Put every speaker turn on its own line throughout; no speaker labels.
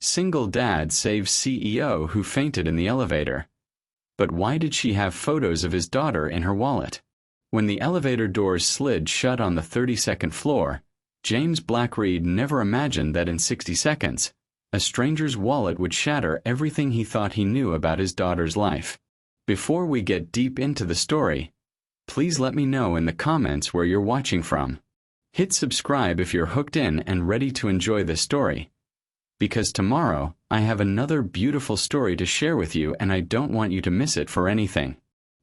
Single dad saves CEO who fainted in the elevator. But why did she have photos of his daughter in her wallet? When the elevator doors slid shut on the 32nd floor, James Blackreed never imagined that in 60 seconds, a stranger's wallet would shatter everything he thought he knew about his daughter's life. Before we get deep into the story, please let me know in the comments where you're watching from. Hit subscribe if you're hooked in and ready to enjoy this story. Because tomorrow, I have another beautiful story to share with you and I don't want you to miss it for anything.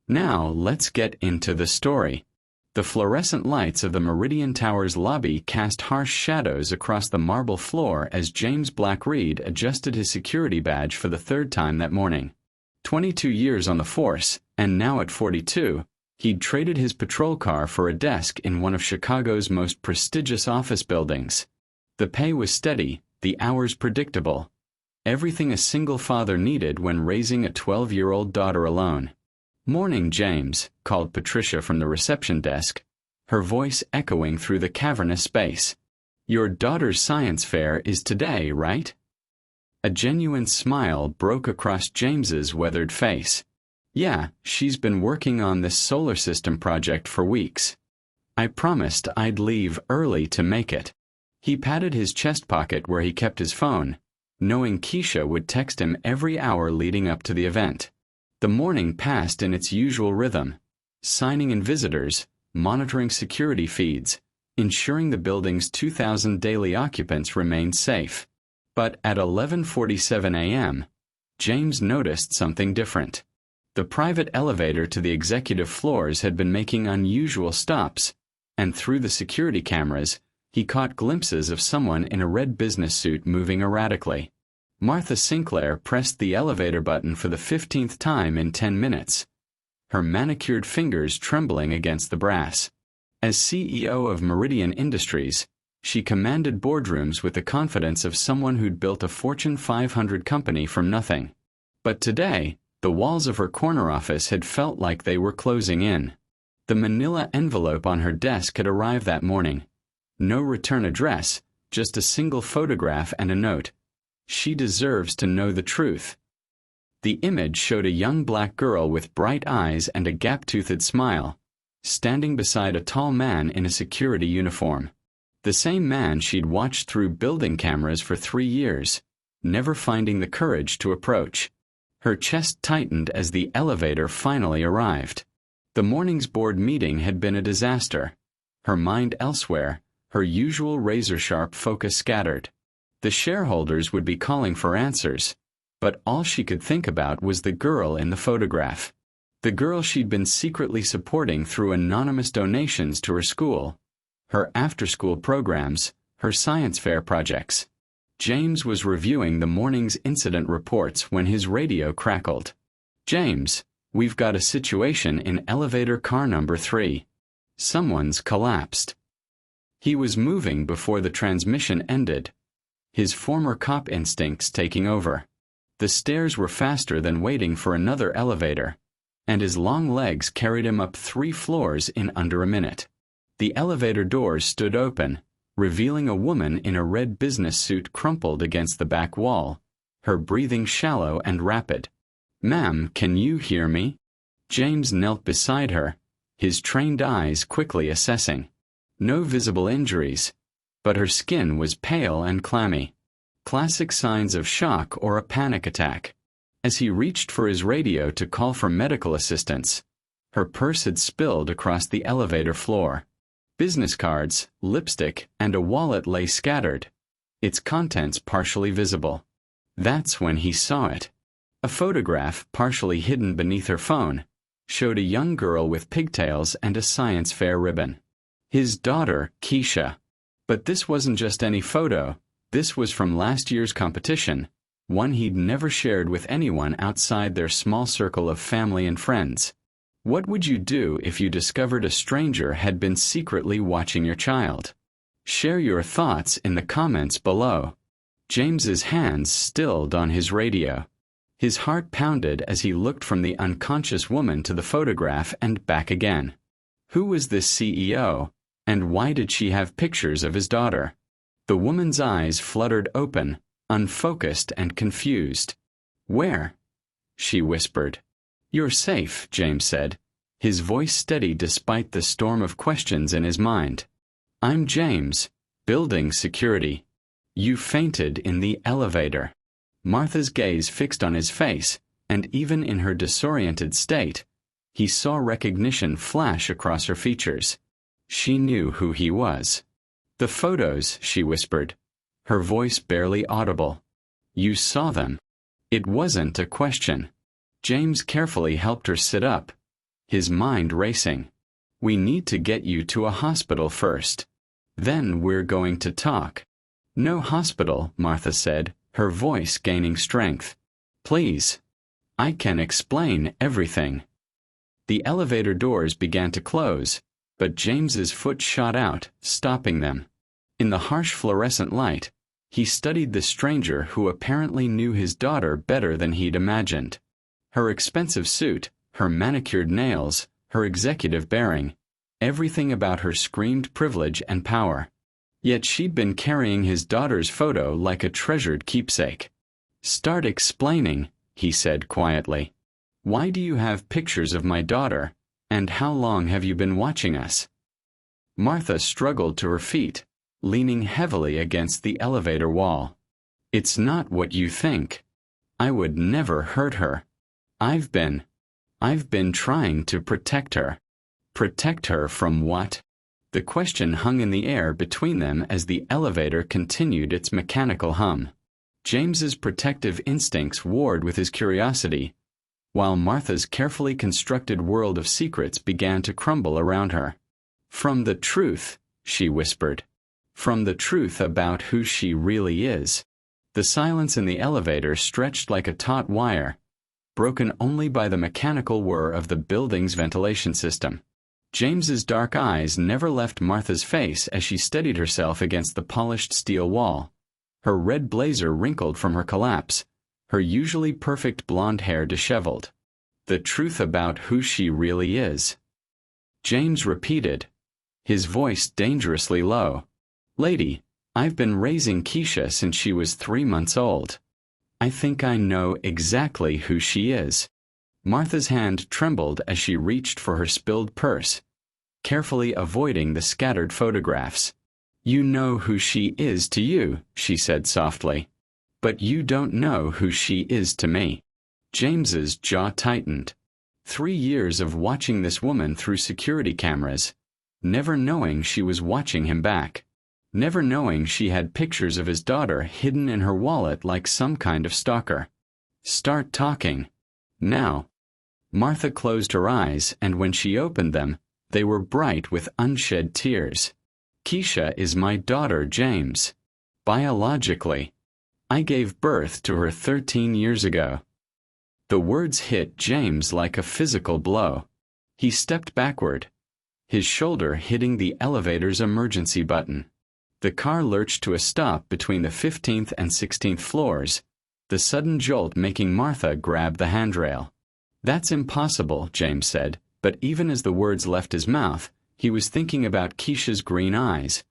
Now, let's get into the story. The fluorescent lights of the Meridian Tower's lobby cast harsh shadows across the marble floor as James Blackreed adjusted his security badge for the third time that morning. 22 years on the force, and now at 42, he'd traded his patrol car for a desk in one of Chicago's most prestigious office buildings. The pay was steady, the hours predictable. Everything a single father needed when raising a 12-year-old daughter alone. "Morning, James," called Patricia from the reception desk, her voice echoing through the cavernous space. "Your daughter's science fair is today, right?" A genuine smile broke across James's weathered face. "Yeah, she's been working on this solar system project for weeks. I promised I'd leave early to make it." He patted his chest pocket where he kept his phone, knowing Keisha would text him every hour leading up to the event. The morning passed in its usual rhythm, signing in visitors, monitoring security feeds, ensuring the building's 2,000 daily occupants remained safe. But at 11:47 a.m., James noticed something different. The private elevator to the executive floors had been making unusual stops, and through the security cameras, he caught glimpses of someone in a red business suit moving erratically. Martha Sinclair pressed the elevator button for the 15th time in 10 minutes, her manicured fingers trembling against the brass. As CEO of Meridian Industries, she commanded boardrooms with the confidence of someone who'd built a Fortune 500 company from nothing. But today, the walls of her corner office had felt like they were closing in. The manila envelope on her desk had arrived that morning. No return address, just a single photograph and a note. "She deserves to know the truth." The image showed a young black girl with bright eyes and a gap-toothed smile, standing beside a tall man in a security uniform. The same man she'd watched through building cameras for 3 years, never finding the courage to approach. Her chest tightened as the elevator finally arrived. The morning's board meeting had been a disaster. Her mind elsewhere, her usual razor-sharp focus scattered. The shareholders would be calling for answers, but all she could think about was the girl in the photograph. The girl she'd been secretly supporting through anonymous donations to her school, her after-school programs, her science fair projects. James was reviewing the morning's incident reports when his radio crackled. "James, we've got a situation in elevator car number 3. Someone's collapsed." He was moving before the transmission ended, his former cop instincts taking over. The stairs were faster than waiting for another elevator, and his long legs carried him up 3 floors in under a minute. The elevator doors stood open, revealing a woman in a red business suit crumpled against the back wall, her breathing shallow and rapid. "Ma'am, can you hear me?" James knelt beside her, his trained eyes quickly assessing. No visible injuries, but her skin was pale and clammy. Classic signs of shock or a panic attack. As he reached for his radio to call for medical assistance, her purse had spilled across the elevator floor. Business cards, lipstick, and a wallet lay scattered, its contents partially visible. That's when he saw it. A photograph, partially hidden beneath her phone, showed a young girl with pigtails and a science fair ribbon. His daughter, Keisha. But this wasn't just any photo, this was from last year's competition, one he'd never shared with anyone outside their small circle of family and friends. What would you do if you discovered a stranger had been secretly watching your child? Share your thoughts in the comments below. James's hands stilled on his radio. His heart pounded as he looked from the unconscious woman to the photograph and back again. Who was this CEO, and why did she have pictures of his daughter? The woman's eyes fluttered open, unfocused and confused. "Where?" she whispered. "You're safe," James said, his voice steady despite the storm of questions in his mind. "I'm James, building security. You fainted in the elevator." Martha's gaze fixed on his face, and even in her disoriented state, he saw recognition flash across her features. She knew who he was. "The photos," she whispered, her voice barely audible. "You saw them." It wasn't a question. James carefully helped her sit up, his mind racing. "We need to get you to a hospital first. Then we're going to talk." "No hospital," Martha said, her voice gaining strength. "Please. I can explain everything." The elevator doors began to close, but James's foot shot out, stopping them. In the harsh fluorescent light, he studied the stranger who apparently knew his daughter better than he'd imagined. Her expensive suit, her manicured nails, her executive bearing, everything about her screamed privilege and power. Yet she'd been carrying his daughter's photo like a treasured keepsake. "Start explaining," he said quietly. "Why do you have pictures of my daughter, and how long have you been watching us?" Martha struggled to her feet, leaning heavily against the elevator wall. "It's not what you think. I would never hurt her. I've been trying to protect her." Protect her from what? The question hung in the air between them as the elevator continued its mechanical hum. James's protective instincts warred with his curiosity, while Martha's carefully constructed world of secrets began to crumble around her. "From the truth," she whispered. "From the truth about who she really is." The silence in the elevator stretched like a taut wire, broken only by the mechanical whir of the building's ventilation system. James's dark eyes never left Martha's face as she steadied herself against the polished steel wall, her red blazer wrinkled from her collapse, her usually perfect blonde hair disheveled. "The truth about who she really is," James repeated, his voice dangerously low. "Lady, I've been raising Keisha since she was 3 months old. I think I know exactly who she is." Martha's hand trembled as she reached for her spilled purse, carefully avoiding the scattered photographs. "You know who she is to you," she said softly. "But you don't know who she is to me." James's jaw tightened. 3 years of watching this woman through security cameras, never knowing she was watching him back. Never knowing she had pictures of his daughter hidden in her wallet like some kind of stalker. "Start talking. Now." Martha closed her eyes, and when she opened them, they were bright with unshed tears. "Keisha is my daughter, James. Biologically. I gave birth to her 13 years ago." The words hit James like a physical blow. He stepped backward, his shoulder hitting the elevator's emergency button. The car lurched to a stop between the 15th and 16th floors, the sudden jolt making Martha grab the handrail. "That's impossible," James said, but even as the words left his mouth, he was thinking about Keisha's green eyes.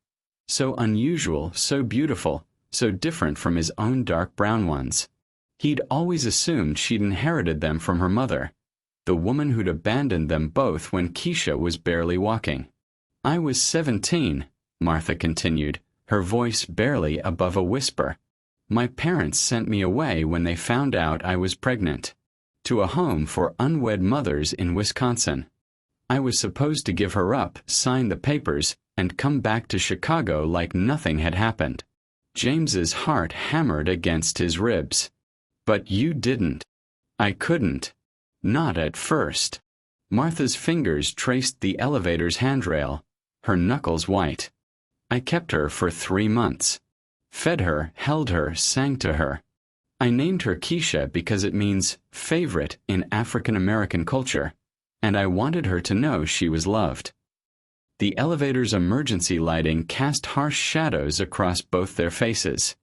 So unusual, so beautiful, so different from his own dark brown ones. He'd always assumed she'd inherited them from her mother, the woman who'd abandoned them both when Keisha was barely walking. "I was 17, Martha continued, her voice barely above a whisper. "My parents sent me away when they found out I was pregnant, to a home for unwed mothers in Wisconsin. I was supposed to give her up, sign the papers, and come back to Chicago like nothing had happened." James's heart hammered against his ribs. "But you didn't." "I couldn't. Not at first." Martha's fingers traced the elevator's handrail, her knuckles white. "I kept her for 3 months. Fed her, held her, sang to her. I named her Keisha because it means favorite in African American culture, and I wanted her to know she was loved." The elevator's emergency lighting cast harsh shadows across both their faces.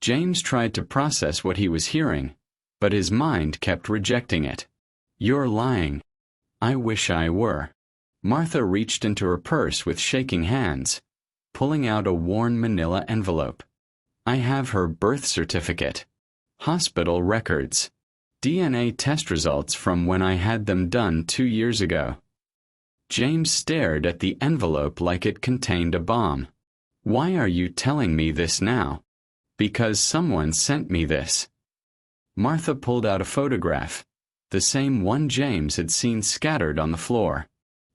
James tried to process what he was hearing, but his mind kept rejecting it. "You're lying." "I wish I were." Martha reached into her purse with shaking hands, pulling out a worn manila envelope. I have her birth certificate, hospital records, DNA test results from when I had them done 2 years ago. James stared at the envelope like it contained a bomb. Why are you telling me this now? Because someone sent me this. Martha pulled out a photograph, the same one James had seen scattered on the floor.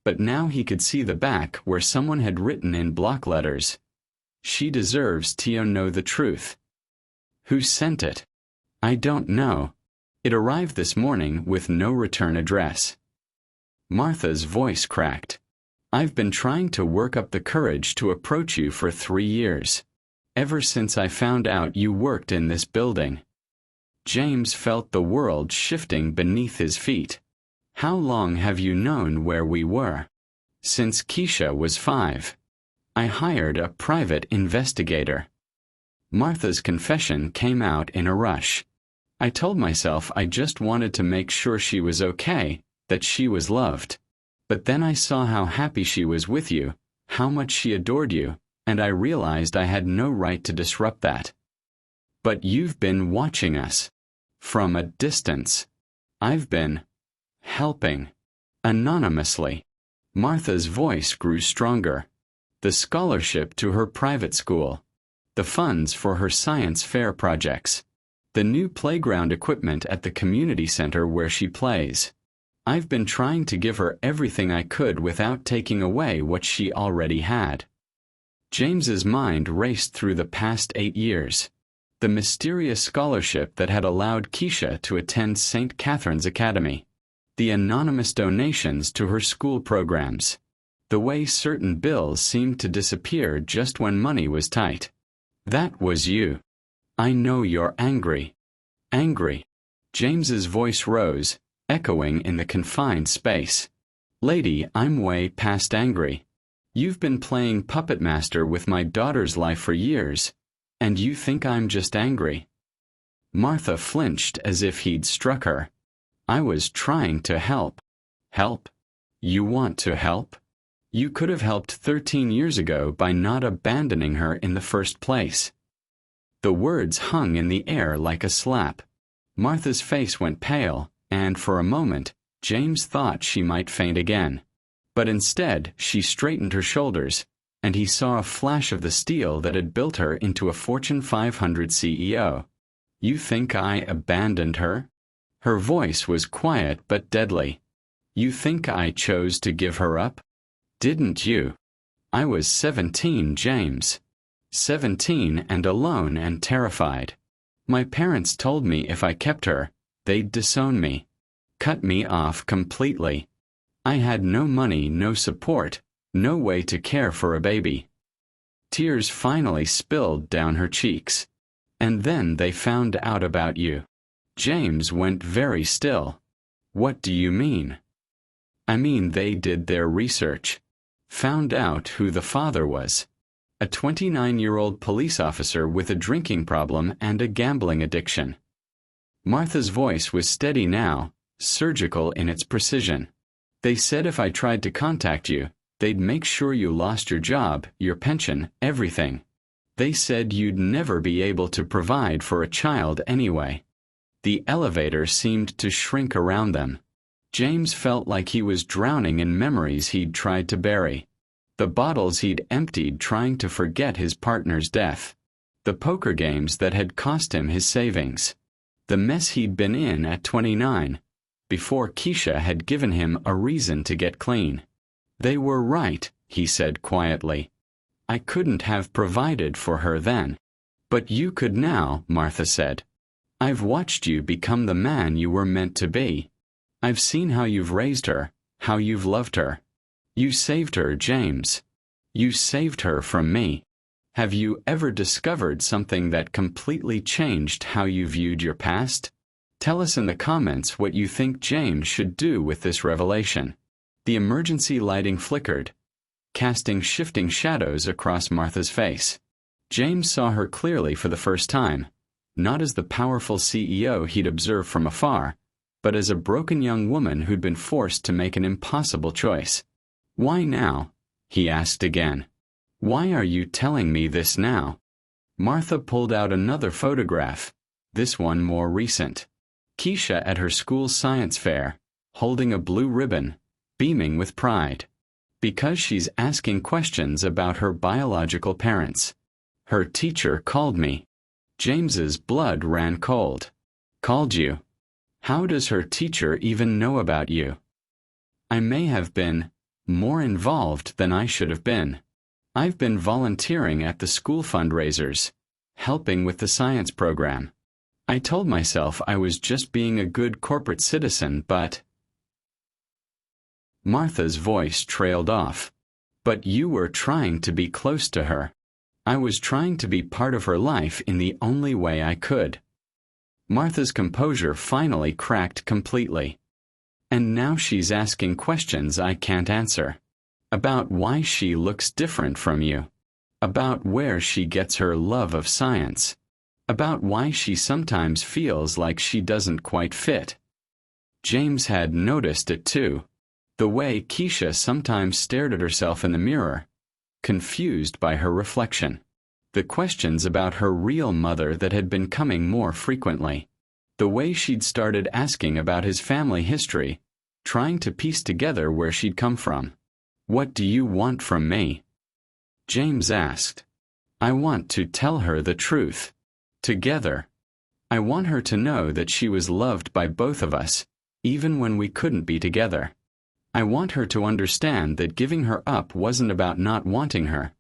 But now he could see the back where someone had written in block letters, "She deserves to know the truth." Who sent it? I don't know. It arrived this morning with no return address. Martha's voice cracked. I've been trying to work up the courage to approach you for 3 years. Ever since I found out you worked in this building. James felt the world shifting beneath his feet. How long have you known where we were? Since Keisha was 5. I hired a private investigator. Martha's confession came out in a rush. I told myself I just wanted to make sure she was okay, that she was loved. But then I saw how happy she was with you, how much she adored you, and I realized I had no right to disrupt that. But you've been watching us. From a distance. I've been helping. Anonymously. Martha's voice grew stronger. The scholarship to her private school. The funds for her science fair projects. The new playground equipment at the community center where she plays. I've been trying to give her everything I could without taking away what she already had. James's mind raced through the past 8 years. The mysterious scholarship that had allowed Keisha to attend St. Catherine's Academy. The anonymous donations to her school programs. The way certain bills seemed to disappear just when money was tight. That was you. I know you're angry. Angry. James's voice rose, echoing in the confined space. Lady, I'm way past angry. You've been playing puppet master with my daughter's life for years, and you think I'm just angry. Martha flinched as if he'd struck her. I was trying to help. Help? You want to help? You could have helped 13 years ago by not abandoning her in the first place. The words hung in the air like a slap. Martha's face went pale, and for a moment, James thought she might faint again. But instead, she straightened her shoulders, and he saw a flash of the steel that had built her into a Fortune 500 CEO. You think I abandoned her? Her voice was quiet but deadly. You think I chose to give her up? Didn't you? I was 17, James. 17 and alone and terrified. My parents told me if I kept her, they'd disown me. Cut me off completely. I had no money, no support, no way to care for a baby. Tears finally spilled down her cheeks. And then they found out about you. James went very still. What do you mean? I mean they did their research. Found out who the father was. A 29-year-old police officer with a drinking problem and a gambling addiction. Martha's voice was steady now, surgical in its precision. They said if I tried to contact you, they'd make sure you lost your job, your pension, everything. They said you'd never be able to provide for a child anyway. The elevator seemed to shrink around them. James felt like he was drowning in memories he'd tried to bury. The bottles he'd emptied trying to forget his partner's death. The poker games that had cost him his savings. The mess he'd been in at 29, before Keisha had given him a reason to get clean. They were right, he said quietly. I couldn't have provided for her then. But you could now, Martha said. I've watched you become the man you were meant to be. I've seen how you've raised her, how you've loved her. You saved her, James. You saved her from me. Have you ever discovered something that completely changed how you viewed your past? Tell us in the comments what you think James should do with this revelation. The emergency lighting flickered, casting shifting shadows across Martha's face. James saw her clearly for the first time, not as the powerful CEO he'd observed from afar, but as a broken young woman who'd been forced to make an impossible choice. Why now? He asked again. Why are you telling me this now? Martha pulled out another photograph, this one more recent. Keisha at her school's science fair, holding a blue ribbon, beaming with pride. Because she's asking questions about her biological parents. Her teacher called me. James's blood ran cold. Called you? How does her teacher even know about you? I may have been more involved than I should have been. I've been volunteering at the school fundraisers, helping with the science program. I told myself I was just being a good corporate citizen, but... Martha's voice trailed off. But you were trying to be close to her. I was trying to be part of her life in the only way I could. Martha's composure finally cracked completely. And now she's asking questions I can't answer. About why she looks different from you. About where she gets her love of science. About why she sometimes feels like she doesn't quite fit. James had noticed it too. The way Keisha sometimes stared at herself in the mirror, confused by her reflection. The questions about her real mother that had been coming more frequently. The way she'd started asking about his family history, trying to piece together where she'd come from. What do you want from me? James asked. I want to tell her the truth. Together. I want her to know that she was loved by both of us, even when we couldn't be together. I want her to understand that giving her up wasn't about not wanting her.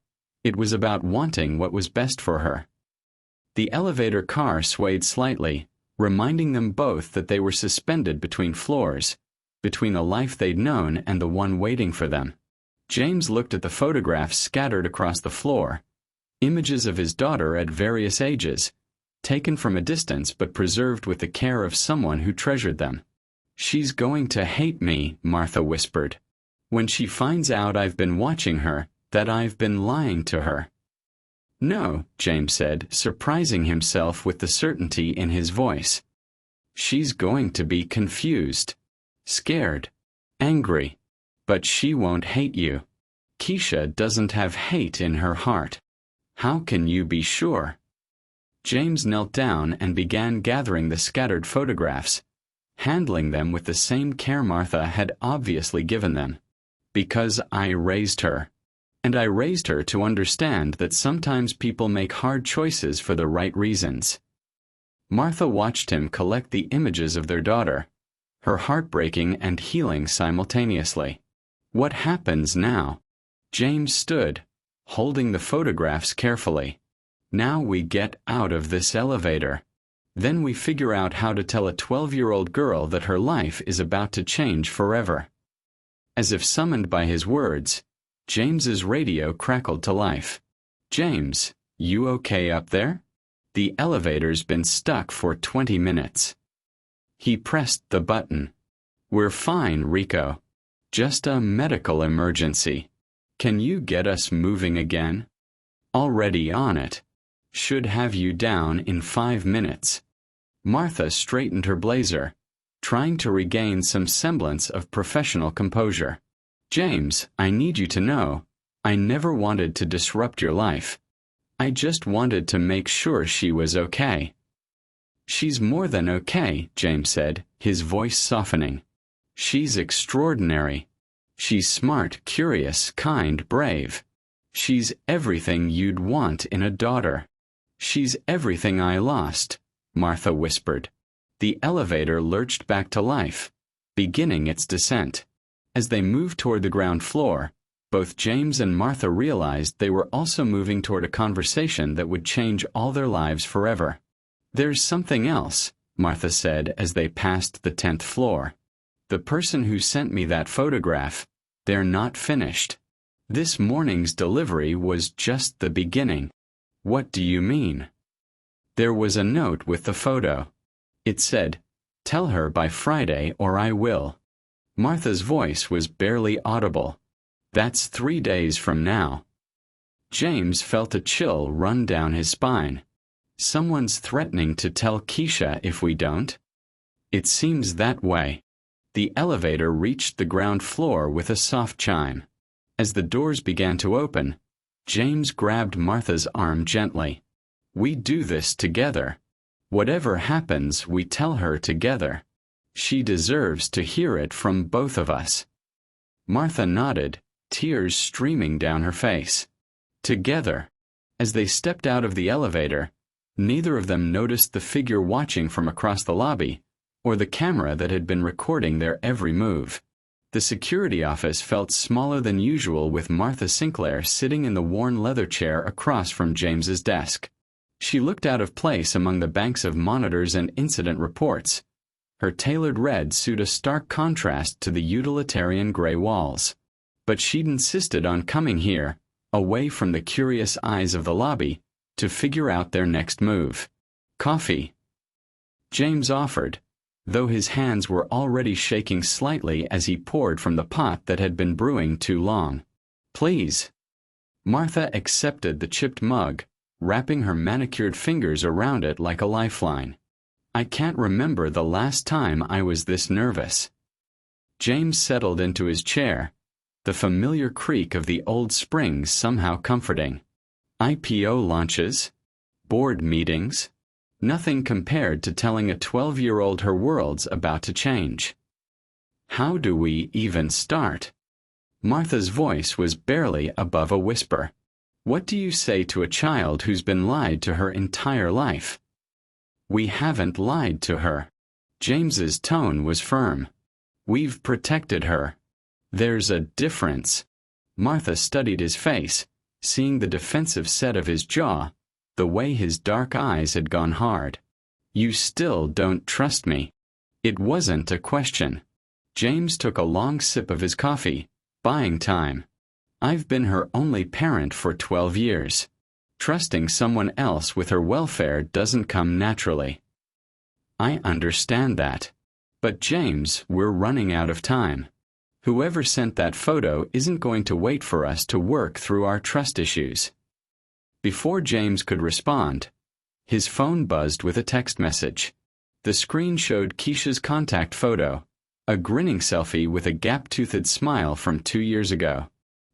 It was about wanting what was best for her. The elevator car swayed slightly, reminding them both that they were suspended between floors, between the life they'd known and the one waiting for them. James looked at the photographs scattered across the floor, images of his daughter at various ages, taken from a distance but preserved with the care of someone who treasured them. She's going to hate me, Martha whispered. When she finds out I've been watching her, that I've been lying to her. No, James said, surprising himself with the certainty in his voice. She's going to be confused, scared, angry. But she won't hate you. Keisha doesn't have hate in her heart. How can you be sure? James knelt down and began gathering the scattered photographs, handling them with the same care Martha had obviously given them. Because I raised her. And I raised her to understand that sometimes people make hard choices for the right reasons. Martha watched him collect the images of their daughter, her heart breaking and healing simultaneously. What happens now? James stood, holding the photographs carefully. Now we get out of this elevator. Then we figure out how to tell a 12-year-old girl that her life is about to change forever. As if summoned by his words, James's radio crackled to life. James, you okay up there? The elevator's been stuck for 20 minutes. He pressed the button. We're fine, Rico. Just a medical emergency. Can you get us moving again? Already on it. Should have you down in 5 minutes. Martha straightened her blazer, trying to regain some semblance of professional composure. James, I need you to know, I never wanted to disrupt your life. I just wanted to make sure she was okay. She's more than okay, James said, his voice softening. She's extraordinary. She's smart, curious, kind, brave. She's everything you'd want in a daughter. She's everything I lost, Martha whispered. The elevator lurched back to life, beginning its descent. As they moved toward the ground floor, both James and Martha realized they were also moving toward a conversation that would change all their lives forever. There's something else, Martha said as they passed the 10th floor. The person who sent me that photograph, they're not finished. This morning's delivery was just the beginning. What do you mean? There was a note with the photo. It said, "Tell her by Friday or I will." Martha's voice was barely audible. That's 3 days from now. James felt a chill run down his spine. Someone's threatening to tell Keisha if we don't? It seems that way. The elevator reached the ground floor with a soft chime. As the doors began to open, James grabbed Martha's arm gently. We do this together. Whatever happens, we tell her together. She deserves to hear it from both of us." Martha nodded, tears streaming down her face. Together. As they stepped out of the elevator, neither of them noticed the figure watching from across the lobby, or the camera that had been recording their every move. The security office felt smaller than usual, with Martha Sinclair sitting in the worn leather chair across from James's desk. She looked out of place among the banks of monitors and incident reports. Her tailored red suit a stark contrast to the utilitarian gray walls. But she'd insisted on coming here, away from the curious eyes of the lobby, to figure out their next move. "Coffee?" James offered, though his hands were already shaking slightly as he poured from the pot that had been brewing too long. "Please." Martha accepted the chipped mug, wrapping her manicured fingers around it like a lifeline. "I can't remember the last time I was this nervous." James settled into his chair, the familiar creak of the old springs somehow comforting. IPO launches, board meetings, nothing compared to telling a 12-year-old her world's about to change. How do we even start? Martha's voice was barely above a whisper. What do you say to a child who's been lied to her entire life? We haven't lied to her. James's tone was firm. We've protected her. There's a difference. Martha studied his face, seeing the defensive set of his jaw, the way his dark eyes had gone hard. You still don't trust me. It wasn't a question. James took a long sip of his coffee, buying time. I've been her only parent for 12 years. Trusting someone else with her welfare doesn't come naturally. I understand that. But James, we're running out of time. Whoever sent that photo isn't going to wait for us to work through our trust issues. Before James could respond, his phone buzzed with a text message. The screen showed Keisha's contact photo, a grinning selfie with a gap-toothed smile from 2 years ago.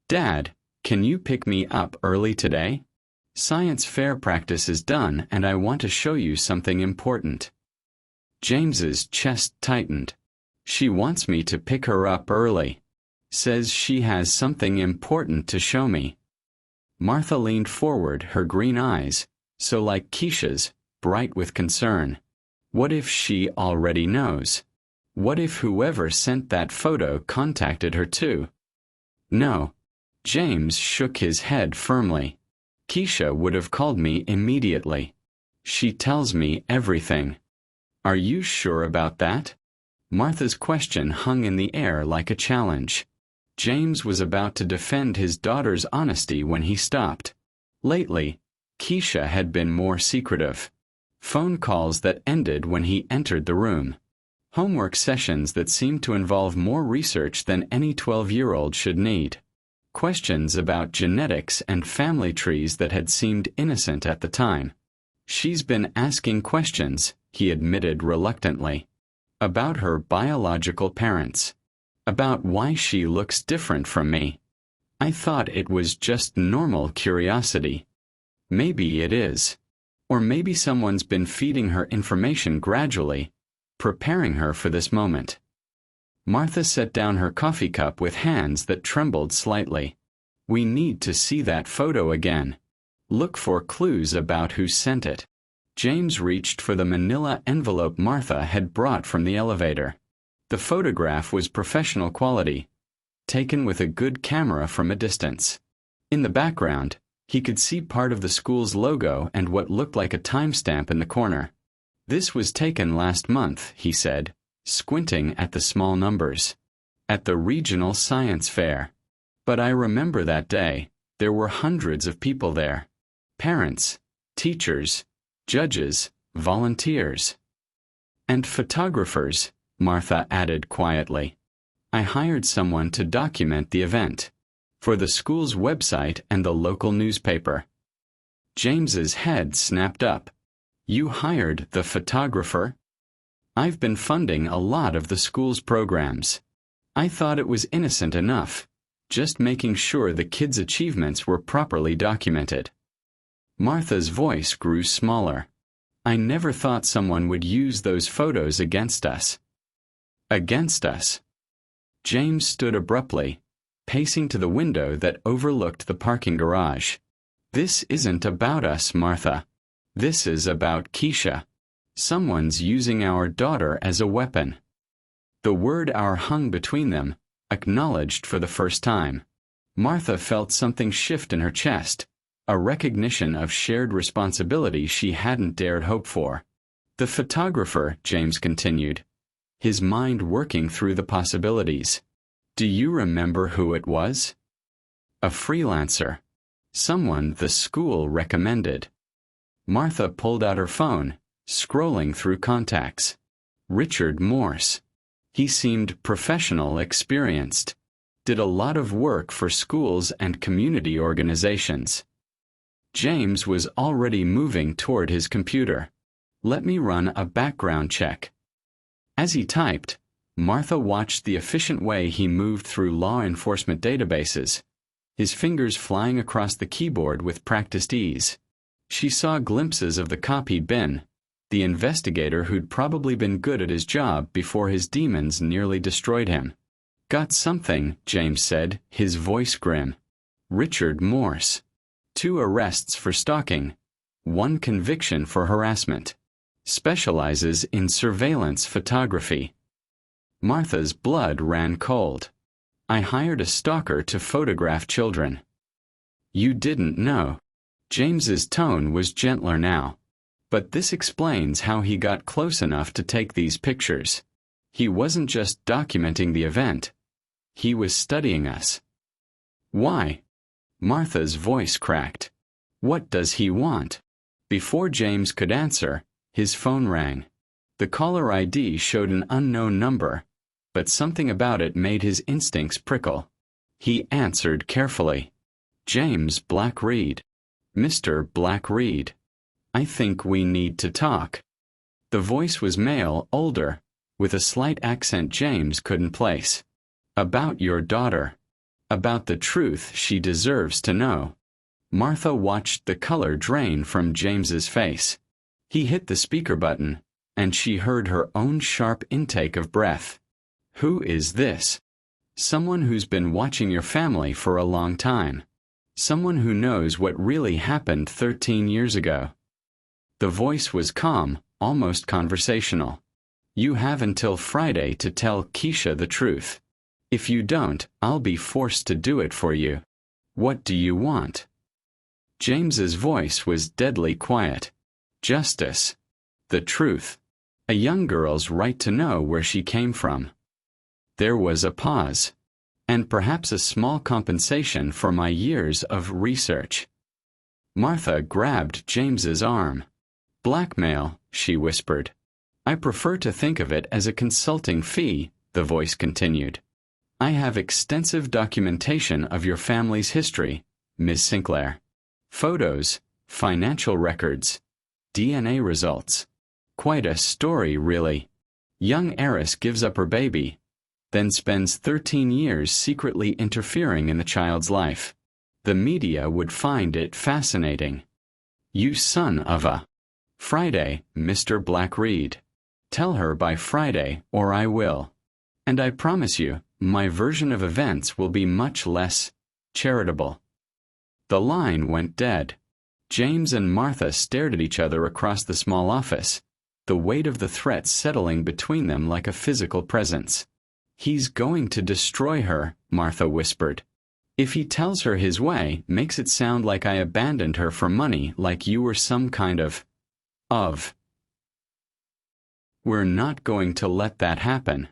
Dad, can you pick me up early today? Science fair practice is done and I want to show you something important. James's chest tightened. She wants me to pick her up early. Says she has something important to show me. Martha leaned forward, her green eyes, so like Keisha's, bright with concern. What if she already knows? What if whoever sent that photo contacted her too? No. James shook his head firmly. Keisha would have called me immediately. She tells me everything. Are you sure about that? Martha's question hung in the air like a challenge. James was about to defend his daughter's honesty when he stopped. Lately, Keisha had been more secretive. Phone calls that ended when he entered the room. Homework sessions that seemed to involve more research than any 12-year-old should need. Questions about genetics and family trees that had seemed innocent at the time. She's been asking questions, he admitted reluctantly. About her biological parents. About why she looks different from me. I thought it was just normal curiosity. Maybe it is. Or maybe someone's been feeding her information gradually, preparing her for this moment. Martha set down her coffee cup with hands that trembled slightly. We need to see that photo again. Look for clues about who sent it. James reached for the manila envelope Martha had brought from the elevator. The photograph was professional quality, taken with a good camera from a distance. In the background, he could see part of the school's logo and what looked like a timestamp in the corner. This was taken last month, he said, squinting at the small numbers. At the regional science fair. But I remember that day, there were hundreds of people there. Parents, teachers, judges, volunteers. And photographers, Martha added quietly. I hired someone to document the event. For the school's website and the local newspaper. James's head snapped up. You hired the photographer? I've been funding a lot of the school's programs. I thought it was innocent enough, just making sure the kids' achievements were properly documented. Martha's voice grew smaller. I never thought someone would use those photos against us. Against us. James stood abruptly, pacing to the window that overlooked the parking garage. This isn't about us, Martha. This is about Keisha. Someone's using our daughter as a weapon. The word "our" hung between them, acknowledged for the first time. Martha felt something shift in her chest, a recognition of shared responsibility she hadn't dared hope for. The photographer, James continued, his mind working through the possibilities. Do you remember who it was? A freelancer. Someone the school recommended. Martha pulled out her phone, scrolling through contacts. Richard Morse. He seemed professional, experienced. Did a lot of work for schools and community organizations. James was already moving toward his computer. Let me run a background check. As he typed, Martha watched the efficient way he moved through law enforcement databases, his fingers flying across the keyboard with practiced ease. She saw glimpses of the cop he'd been, the investigator who'd probably been good at his job before his demons nearly destroyed him. Got something, James said, his voice grim. Richard Morse. 2 arrests for stalking. 1 conviction for harassment. Specializes in surveillance photography. Martha's blood ran cold. I hired a stalker to photograph children. You didn't know. James's tone was gentler now. But this explains how he got close enough to take these pictures. He wasn't just documenting the event. He was studying us. Why? Martha's voice cracked. What does he want? Before James could answer, his phone rang. The caller ID showed an unknown number, but something about it made his instincts prickle. He answered carefully. James Blackreed. Mr. Blackreed. I think we need to talk. The voice was male, older, with a slight accent James couldn't place. About your daughter. About the truth she deserves to know. Martha watched the color drain from James's face. He hit the speaker button, and she heard her own sharp intake of breath. Who is this? Someone who's been watching your family for a long time. Someone who knows what really happened 13 years ago. The voice was calm, almost conversational. You have until Friday to tell Keisha the truth. If you don't, I'll be forced to do it for you. What do you want? James's voice was deadly quiet. Justice. The truth. A young girl's right to know where she came from. There was a pause. And perhaps a small compensation for my years of research. Martha grabbed James's arm. Blackmail, she whispered. I prefer to think of it as a consulting fee, the voice continued. I have extensive documentation of your family's history, Ms. Sinclair. Photos, financial records, DNA results. Quite a story, really. Young heiress gives up her baby, then spends 13 years secretly interfering in the child's life. The media would find it fascinating. You son of a... Friday, Mr. Blackreed. Tell her by Friday, or I will. And I promise you, my version of events will be much less charitable. The line went dead. James and Martha stared at each other across the small office, the weight of the threat settling between them like a physical presence. He's going to destroy her, Martha whispered. If he tells her his way, makes it sound like I abandoned her for money, like you were some kind of. We're not going to let that happen.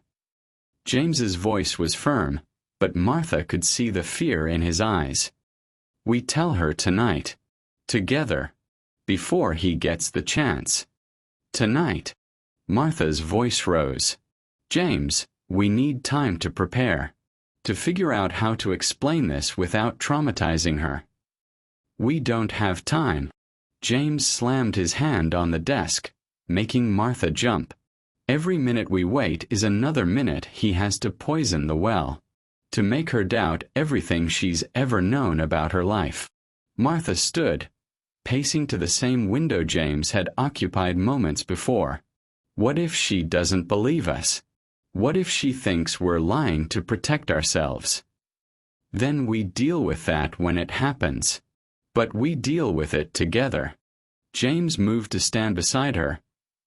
James's voice was firm, but Martha could see the fear in his eyes. We tell her tonight. Together. Before he gets the chance. Tonight. Martha's voice rose. James, we need time to prepare. To figure out how to explain this without traumatizing her. We don't have time. James slammed his hand on the desk, making Martha jump. Every minute we wait is another minute he has to poison the well. To make her doubt everything she's ever known about her life. Martha stood, pacing to the same window James had occupied moments before. What if she doesn't believe us? What if she thinks we're lying to protect ourselves? Then we deal with that when it happens. But we deal with it together. James moved to stand beside her,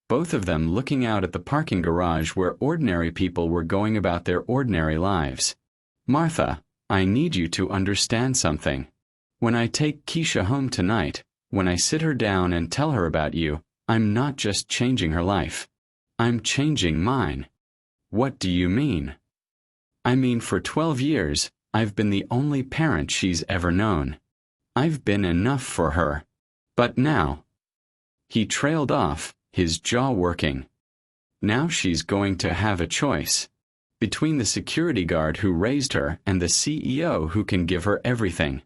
both of them looking out at the parking garage where ordinary people were going about their ordinary lives. Martha, I need you to understand something. When I take Keisha home tonight, when I sit her down and tell her about you, I'm not just changing her life. I'm changing mine. What do you mean? I mean, for 12 years, I've been the only parent she's ever known. I've been enough for her. But now... He trailed off, his jaw working. Now she's going to have a choice. Between the security guard who raised her and the CEO who can give her everything.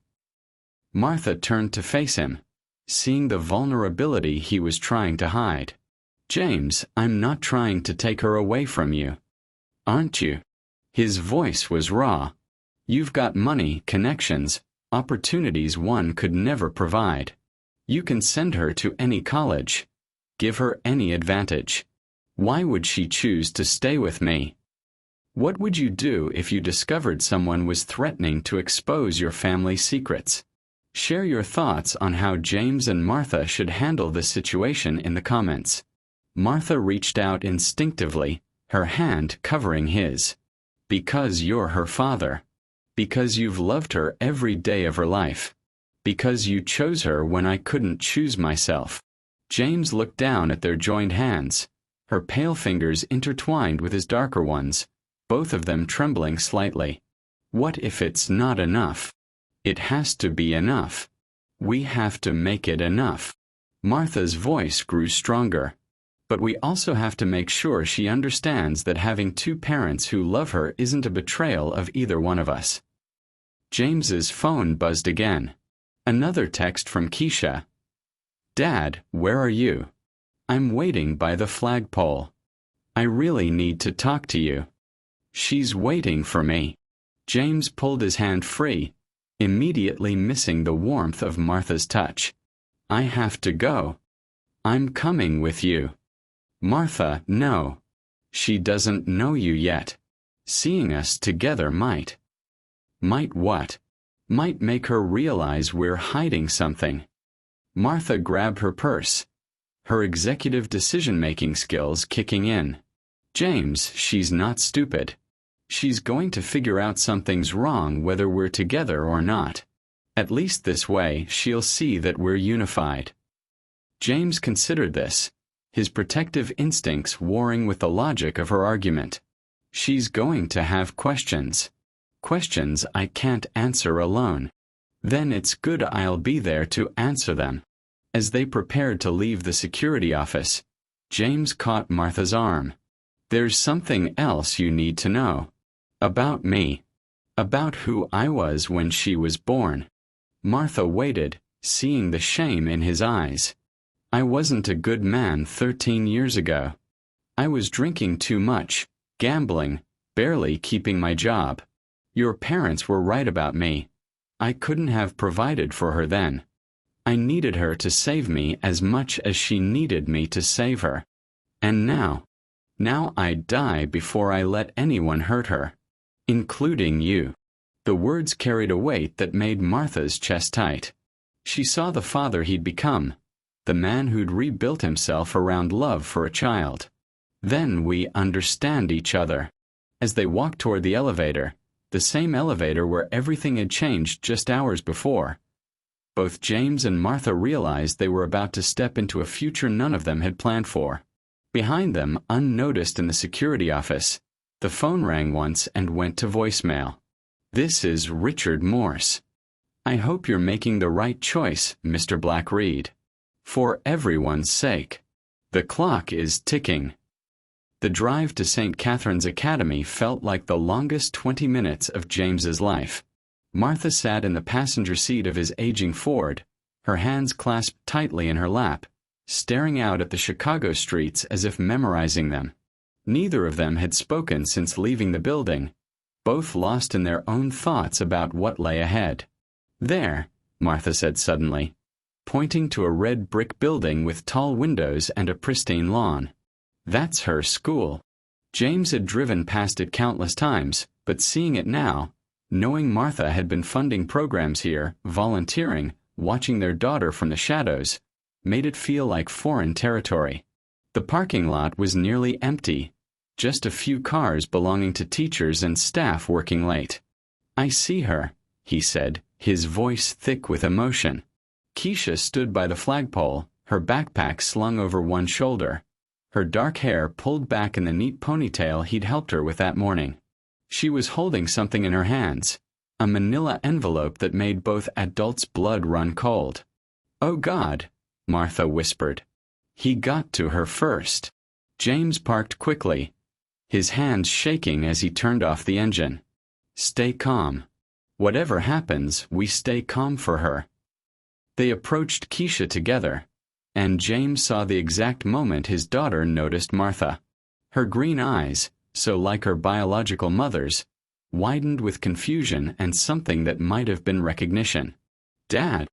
Martha turned to face him, seeing the vulnerability he was trying to hide. James, I'm not trying to take her away from you. Aren't you? His voice was raw. You've got money, connections, opportunities one could never provide. You can send her to any college. Give her any advantage. Why would she choose to stay with me? What would you do if you discovered someone was threatening to expose your family secrets? Share your thoughts on how James and Martha should handle this situation in the comments. Martha reached out instinctively, her hand covering his. Because you're her father. Because you've loved her every day of her life. Because you chose her when I couldn't choose myself. James looked down at their joined hands, her pale fingers intertwined with his darker ones, both of them trembling slightly. What if it's not enough? It has to be enough. We have to make it enough. Martha's voice grew stronger. But we also have to make sure she understands that having two parents who love her isn't a betrayal of either one of us. James's phone buzzed again. Another text from Keisha. Dad, where are you? I'm waiting by the flagpole. I really need to talk to you. She's waiting for me. James pulled his hand free, immediately missing the warmth of Martha's touch. I have to go. I'm coming with you. Martha, no. She doesn't know you yet. Seeing us together might. Might what? Might make her realize we're hiding something. Martha grabbed her purse, her executive decision-making skills kicking in. James, she's not stupid. She's going to figure out something's wrong whether we're together or not. At least this way, she'll see that we're unified. James considered this, his protective instincts warring with the logic of her argument. She's going to have questions. Questions I can't answer alone. Then it's good I'll be there to answer them. As they prepared to leave the security office, James caught Martha's arm. There's something else you need to know. About me. About who I was when she was born. Martha waited, seeing the shame in his eyes. I wasn't a good man 13 years ago. I was drinking too much, gambling, barely keeping my job. Your parents were right about me. I couldn't have provided for her then. I needed her to save me as much as she needed me to save her. And now I'd die before I let anyone hurt her. Including you. The words carried a weight that made Martha's chest tight. She saw the father he'd become, the man who'd rebuilt himself around love for a child. Then we understand each other. As they walked toward the elevator, the same elevator where everything had changed just hours before, both James and Martha realized they were about to step into a future none of them had planned for. Behind them, unnoticed in the security office, the phone rang once and went to voicemail. This is Richard Morse. I hope you're making the right choice, Mr. Blackreed. For everyone's sake. The clock is ticking. The drive to St. Catherine's Academy felt like the longest 20 minutes of James's life. Martha sat in the passenger seat of his aging Ford, her hands clasped tightly in her lap, staring out at the Chicago streets as if memorizing them. Neither of them had spoken since leaving the building, both lost in their own thoughts about what lay ahead. There, Martha said suddenly. pointing to a red brick building with tall windows and a pristine lawn. That's her school. James had driven past it countless times, but seeing it now, knowing Martha had been funding programs here, volunteering, watching their daughter from the shadows, made it feel like foreign territory. The parking lot was nearly empty, just a few cars belonging to teachers and staff working late. "I see her," he said, his voice thick with emotion. Keisha stood by the flagpole, her backpack slung over one shoulder, her dark hair pulled back in the neat ponytail he'd helped her with that morning. She was holding something in her hands, a manila envelope that made both adults' blood run cold. "Oh God," Martha whispered. He got to her first. James parked quickly, his hands shaking as he turned off the engine. "Stay calm. Whatever happens, we stay calm for her." They approached Keisha together, and James saw the exact moment his daughter noticed Martha. Her green eyes, so like her biological mother's, widened with confusion and something that might have been recognition. "Dad."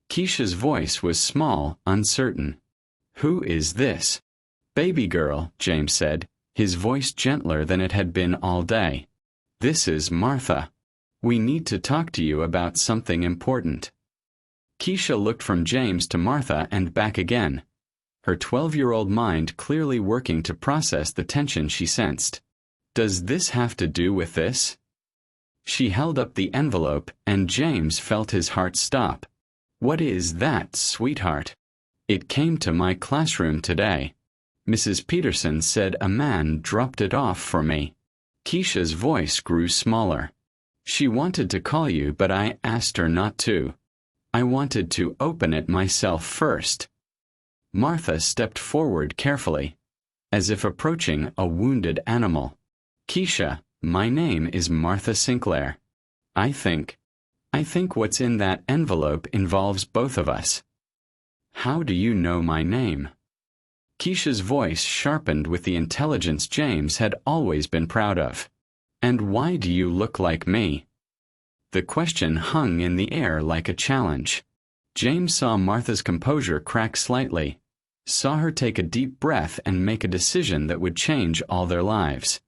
Keisha's voice was small, uncertain. "Who is this?" "Baby girl," James said, his voice gentler than it had been all day. "This is Martha. We need to talk to you about something important." Keisha looked from James to Martha and back again, her 12-year-old mind clearly working to process the tension she sensed. "Does this have to do with this?" She held up the envelope, and James felt his heart stop. "What is that, sweetheart?" "It came to my classroom today. Mrs. Peterson said a man dropped it off for me." Keisha's voice grew smaller. "She wanted to call you, but I asked her not to. I wanted to open it myself first." Martha stepped forward carefully, as if approaching a wounded animal. "Keisha, my name is Martha Sinclair. I think what's in that envelope involves both of us." "How do you know my name?" Keisha's voice sharpened with the intelligence James had always been proud of. "And why do you look like me?" The question hung in the air like a challenge. James saw Martha's composure crack slightly, saw her take a deep breath and make a decision that would change all their lives.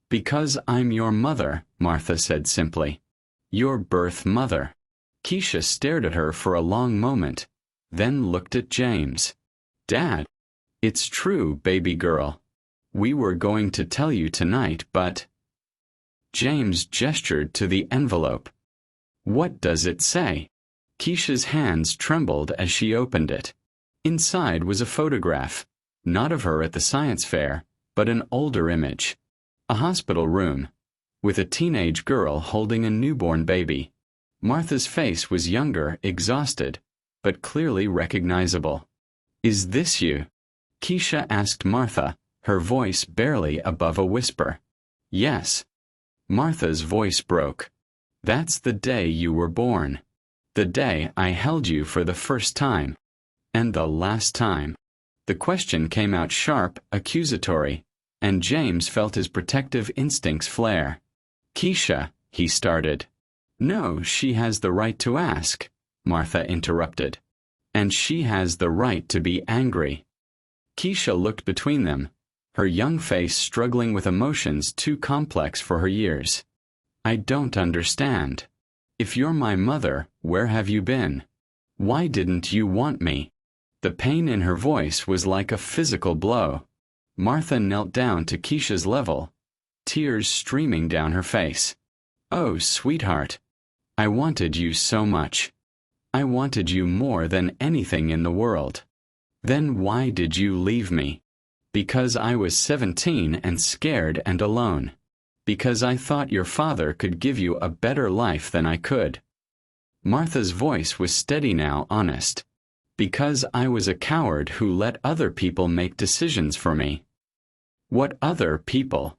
"Because I'm your mother," Martha said simply. "Your birth mother." Keisha stared at her for a long moment, then looked at James. "Dad." "It's true, baby girl. We were going to tell you tonight, but—" James gestured to the envelope. "What does it say?" Keisha's hands trembled as she opened it. Inside was a photograph, not of her at the science fair, but an older image. A hospital room, with a teenage girl holding a newborn baby. Martha's face was younger, exhausted, but clearly recognizable. "Is this you?" Keisha asked Martha, her voice barely above a whisper. "Yes." Martha's voice broke. "That's the day you were born. The day I held you for the first time. And the last time." The question came out sharp, accusatory, and James felt his protective instincts flare. "Keisha," he started. "No, she has the right to ask," Martha interrupted. "And she has the right to be angry." Keisha looked between them, her young face struggling with emotions too complex for her years. "I don't understand. If you're my mother, where have you been? Why didn't you want me?" The pain in her voice was like a physical blow. Martha knelt down to Keisha's level, tears streaming down her face. "Oh, sweetheart. I wanted you so much. I wanted you more than anything in the world. Then why did you leave me?" "Because I was 17 and scared and alone. Because I thought your father could give you a better life than I could." Martha's voice was steady now, honest. "Because I was a coward who let other people make decisions for me." What other people?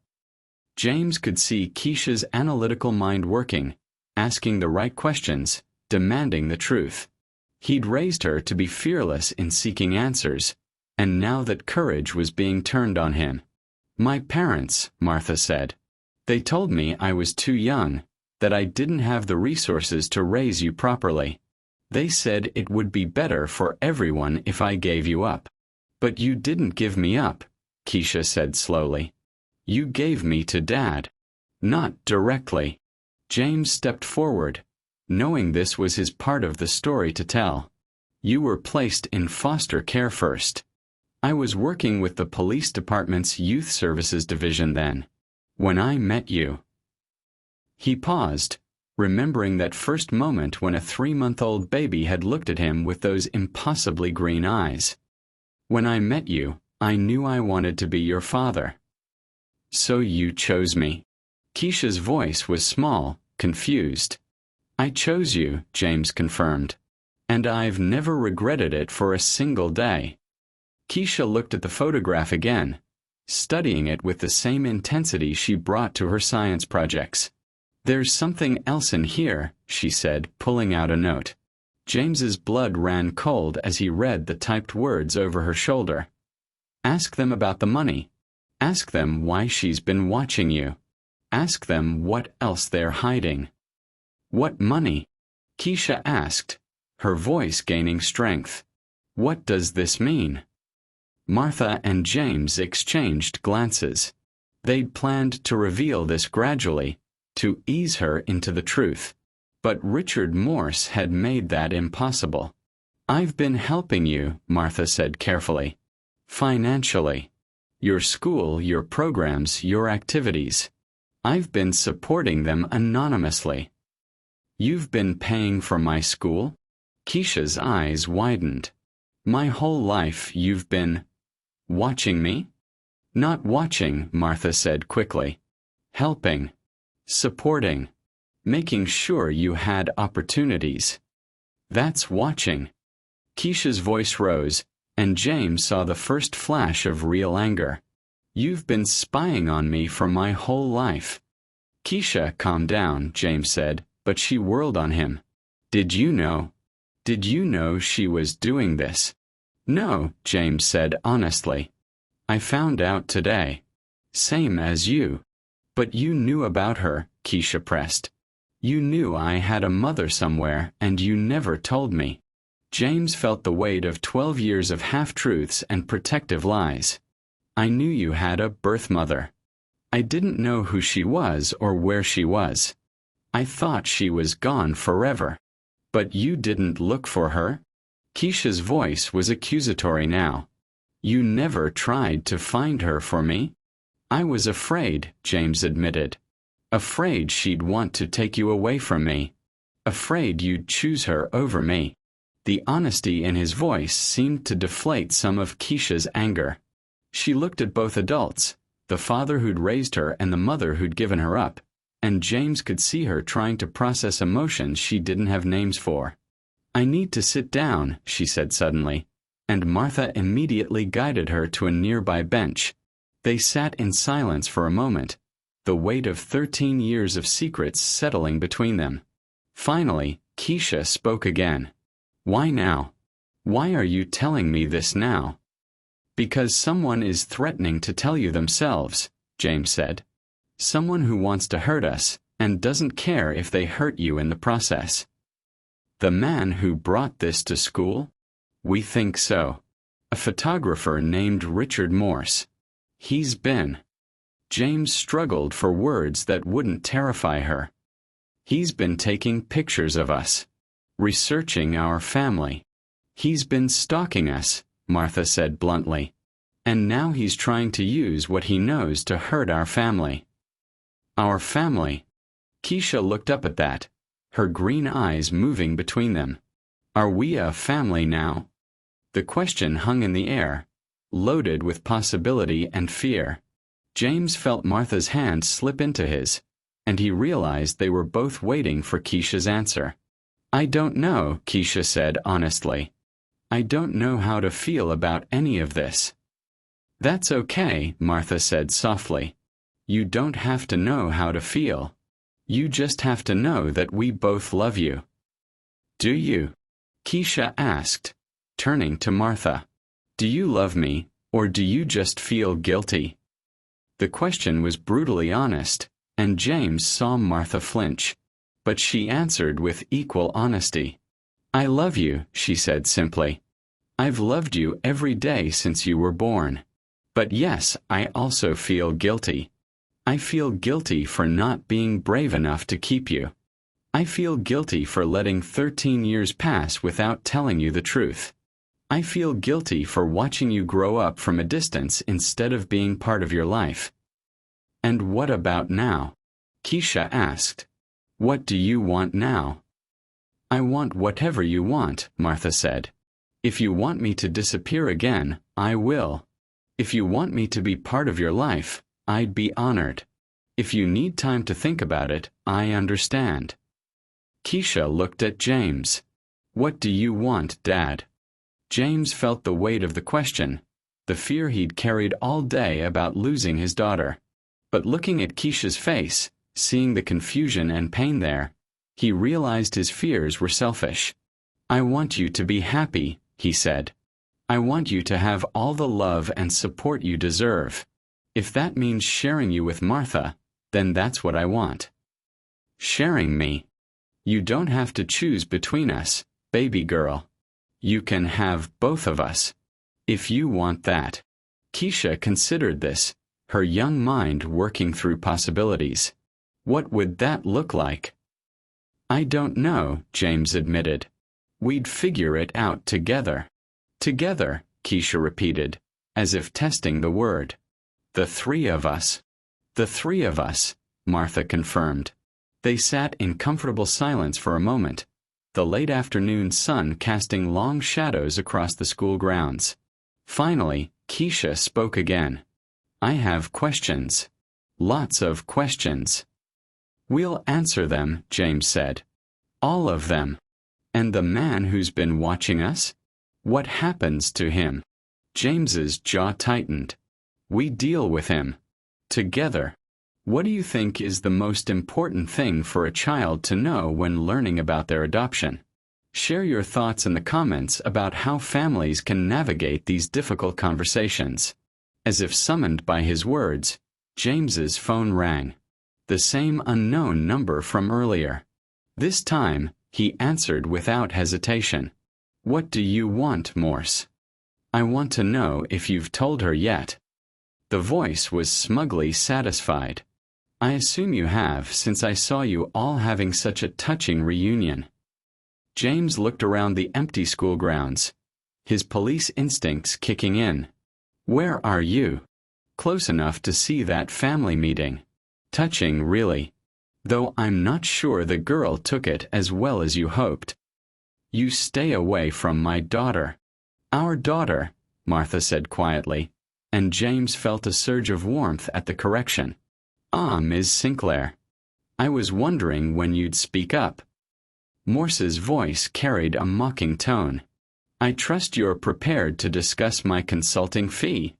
James could see Keisha's analytical mind working, asking the right questions, demanding the truth. He'd raised her to be fearless in seeking answers, and now that courage was being turned on him. "My parents," Martha said. "They told me I was too young, that I didn't have the resources to raise you properly. They said it would be better for everyone if I gave you up. But you didn't give me up, Keisha said slowly. You gave me to Dad. Not directly. James stepped forward, knowing this was his part of the story to tell. You were placed in foster care first. I was working with the police department's youth services division then. When I met you. He paused, remembering that first moment when a 3-month-old baby had looked at him with those impossibly green eyes. When I met you, I knew I wanted to be your father. So you chose me. Keisha's voice was small, confused. I chose you, James confirmed. And I've never regretted it for a single day. Keisha looked at the photograph again, studying it with the same intensity she brought to her science projects. There's something else in here, she said, pulling out a note. James's blood ran cold as he read the typed words over her shoulder. Ask them about the money. Ask them why she's been watching you. Ask them what else they're hiding. What money? Keisha asked, her voice gaining strength. What does this mean? Martha and James exchanged glances. They'd planned to reveal this gradually, to ease her into the truth. But Richard Morse had made that impossible. I've been helping you, Martha said carefully. Financially. Your school, your programs, your activities. I've been supporting them anonymously. You've been paying for my school? Keisha's eyes widened. My whole life you've been... watching me? Not watching, Martha said quickly. Helping. Supporting. Making sure you had opportunities. That's watching. Keisha's voice rose, and James saw the first flash of real anger. You've been spying on me for my whole life. Keisha, calm down, James said, but she whirled on him. Did you know? Did you know she was doing this? No, James said honestly. I found out today. Same as you. But you knew about her, Keisha pressed. You knew I had a mother somewhere, and you never told me. James felt the weight of 12 years of half-truths and protective lies. I knew you had a birth mother. I didn't know who she was or where she was. I thought she was gone forever. But you didn't look for her? Keisha's voice was accusatory now. You never tried to find her for me? I was afraid, James admitted. Afraid she'd want to take you away from me. Afraid you'd choose her over me. The honesty in his voice seemed to deflate some of Keisha's anger. She looked at both adults, the father who'd raised her and the mother who'd given her up, and James could see her trying to process emotions she didn't have names for. I need to sit down, she said suddenly, and Martha immediately guided her to a nearby bench. They sat in silence for a moment, the weight of 13 years of secrets settling between them. Finally, Keisha spoke again. Why now? Why are you telling me this now? Because someone is threatening to tell you themselves, James said. Someone who wants to hurt us, and doesn't care if they hurt you in the process. The man who brought this to school? We think so. A photographer named Richard Morse. He's been... James struggled for words that wouldn't terrify her. He's been taking pictures of us. Researching our family. He's been stalking us, Martha said bluntly. And now he's trying to use what he knows to hurt our family. Our family. Keisha looked up at that, her green eyes moving between them. Are we a family now? The question hung in the air, loaded with possibility and fear. James felt Martha's hand slip into his, and he realized they were both waiting for Keisha's answer. I don't know, Keisha said honestly. I don't know how to feel about any of this. That's okay, Martha said softly. You don't have to know how to feel. You just have to know that we both love you. Do you? Keisha asked, turning to Martha. Do you love me, or do you just feel guilty? The question was brutally honest, and James saw Martha flinch. But she answered with equal honesty. I love you, she said simply. I've loved you every day since you were born. But yes, I also feel guilty. I feel guilty for not being brave enough to keep you. I feel guilty for letting 13 years pass without telling you the truth. I feel guilty for watching you grow up from a distance instead of being part of your life. And what about now? Keisha asked. What do you want now? I want whatever you want, Martha said. If you want me to disappear again, I will. If you want me to be part of your life, I'd be honored. If you need time to think about it, I understand. Keisha looked at James. What do you want, Dad? James felt the weight of the question, the fear he'd carried all day about losing his daughter. But looking at Keisha's face, seeing the confusion and pain there, he realized his fears were selfish. I want you to be happy, he said. I want you to have all the love and support you deserve. If that means sharing you with Martha, then that's what I want. Sharing me. You don't have to choose between us, baby girl. You can have both of us. If you want that. Keisha considered this, her young mind working through possibilities. What would that look like? I don't know, James admitted. We'd figure it out together. Together, Keisha repeated, as if testing the word. The three of us. The three of us, Martha confirmed. They sat in comfortable silence for a moment, the late afternoon sun casting long shadows across the school grounds. Finally, Keisha spoke again. I have questions. Lots of questions. We'll answer them, James said. All of them. And the man who's been watching us? What happens to him? James's jaw tightened. We deal with him. Together. What do you think is the most important thing for a child to know when learning about their adoption? Share your thoughts in the comments about how families can navigate these difficult conversations. As if summoned by his words, James's phone rang. The same unknown number from earlier. This time, he answered without hesitation. What do you want, Morse? I want to know if you've told her yet. The voice was smugly satisfied. I assume you have, since I saw you all having such a touching reunion. James looked around the empty school grounds, his police instincts kicking in. Where are you? Close enough to see that family meeting. Touching, really. Though I'm not sure the girl took it as well as you hoped. You stay away from my daughter. Our daughter, Martha said quietly, and James felt a surge of warmth at the correction. Ah, Ms. Sinclair. I was wondering when you'd speak up. Morse's voice carried a mocking tone. I trust you're prepared to discuss my consulting fee.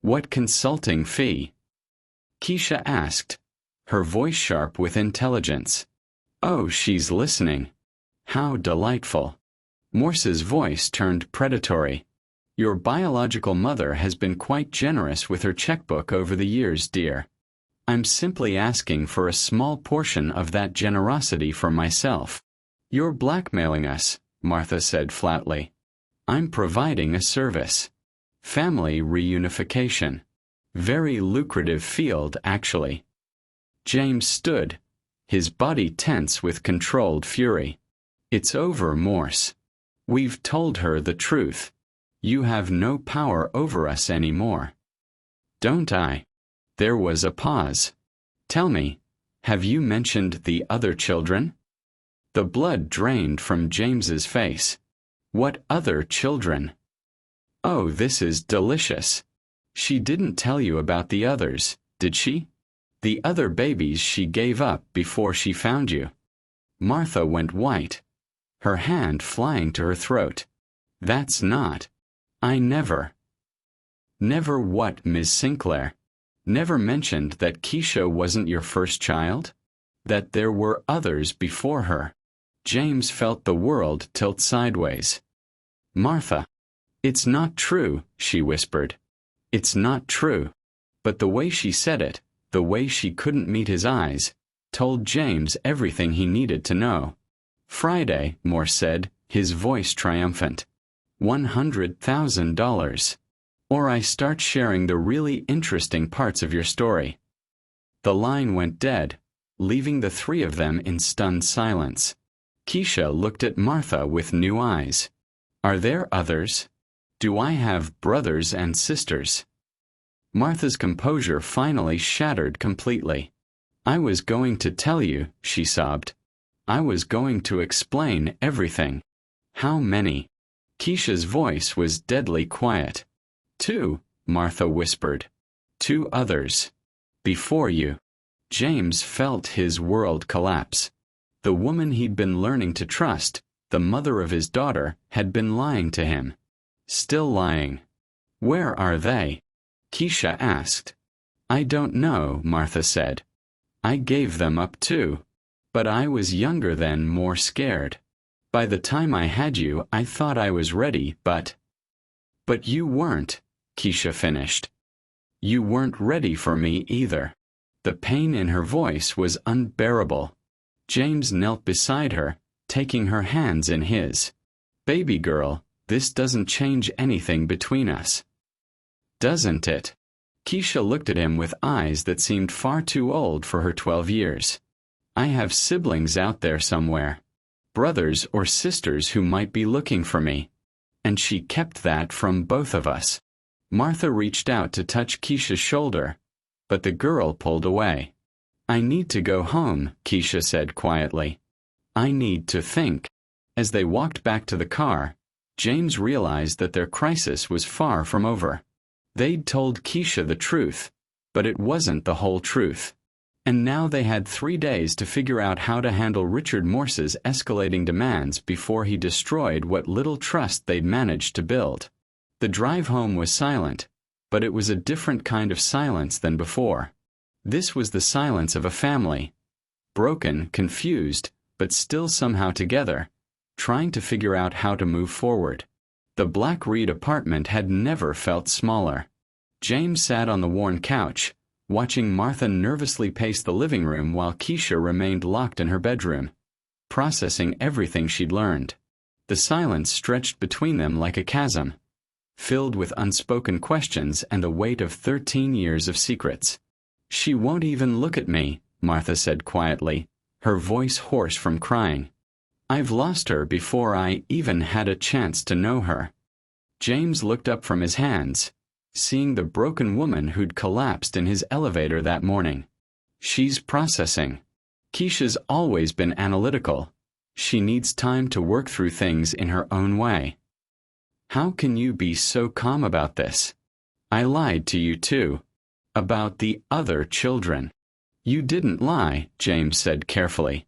What consulting fee? Keisha asked, her voice sharp with intelligence. Oh, she's listening. How delightful. Morse's voice turned predatory. Your biological mother has been quite generous with her checkbook over the years, dear. I'm simply asking for a small portion of that generosity for myself. You're blackmailing us, Martha said flatly. I'm providing a service. Family reunification. Very lucrative field, actually. James stood, his body tense with controlled fury. It's over, Morse. We've told her the truth. You have no power over us anymore. Don't I? There was a pause. Tell me, have you mentioned the other children? The blood drained from James's face. What other children? Oh, this is delicious. She didn't tell you about the others, did she? The other babies she gave up before she found you. Martha went white, her hand flying to her throat. That's not. I never. Never what, Ms. Sinclair? Never mentioned that Keisha wasn't your first child? That there were others before her? James felt the world tilt sideways. Martha. It's not true, she whispered. It's not true. But the way she said it, the way she couldn't meet his eyes, told James everything he needed to know. Friday, Morse said, his voice triumphant. $100,000. Or I start sharing the really interesting parts of your story. The line went dead, leaving the three of them in stunned silence. Keisha looked at Martha with new eyes. Are there others? Do I have brothers and sisters? Martha's composure finally shattered completely. I was going to tell you, she sobbed. I was going to explain everything. How many? Keisha's voice was deadly quiet. 2, Martha whispered. 2 others. Before you. James felt his world collapse. The woman he'd been learning to trust, the mother of his daughter, had been lying to him. Still lying. Where are they? Keisha asked. I don't know, Martha said. I gave them up too. But I was younger then, more scared. By the time I had you, I thought I was ready, but you weren't, Keisha finished. You weren't ready for me either. The pain in her voice was unbearable. James knelt beside her, taking her hands in his. Baby girl, this doesn't change anything between us. Doesn't it? Keisha looked at him with eyes that seemed far too old for her 12 years. I have siblings out there somewhere. Brothers or sisters who might be looking for me. And she kept that from both of us. Martha reached out to touch Keisha's shoulder, but the girl pulled away. I need to go home, Keisha said quietly. I need to think. As they walked back to the car, James realized that their crisis was far from over. They'd told Keisha the truth, but it wasn't the whole truth. And now they had 3 days to figure out how to handle Richard Morse's escalating demands before he destroyed what little trust they'd managed to build. The drive home was silent, but it was a different kind of silence than before. This was the silence of a family. Broken, confused, but still somehow together, trying to figure out how to move forward. The Blackreed apartment had never felt smaller. James sat on the worn couch, watching Martha nervously pace the living room while Keisha remained locked in her bedroom, processing everything she'd learned. The silence stretched between them like a chasm, filled with unspoken questions and the weight of 13 years of secrets. She won't even look at me, Martha said quietly, her voice hoarse from crying. I've lost her before I even had a chance to know her. James looked up from his hands, seeing the broken woman who'd collapsed in his elevator that morning. She's processing. Keisha's always been analytical. She needs time to work through things in her own way. How can you be so calm about this? I lied to you too. About the other children. You didn't lie, James said carefully.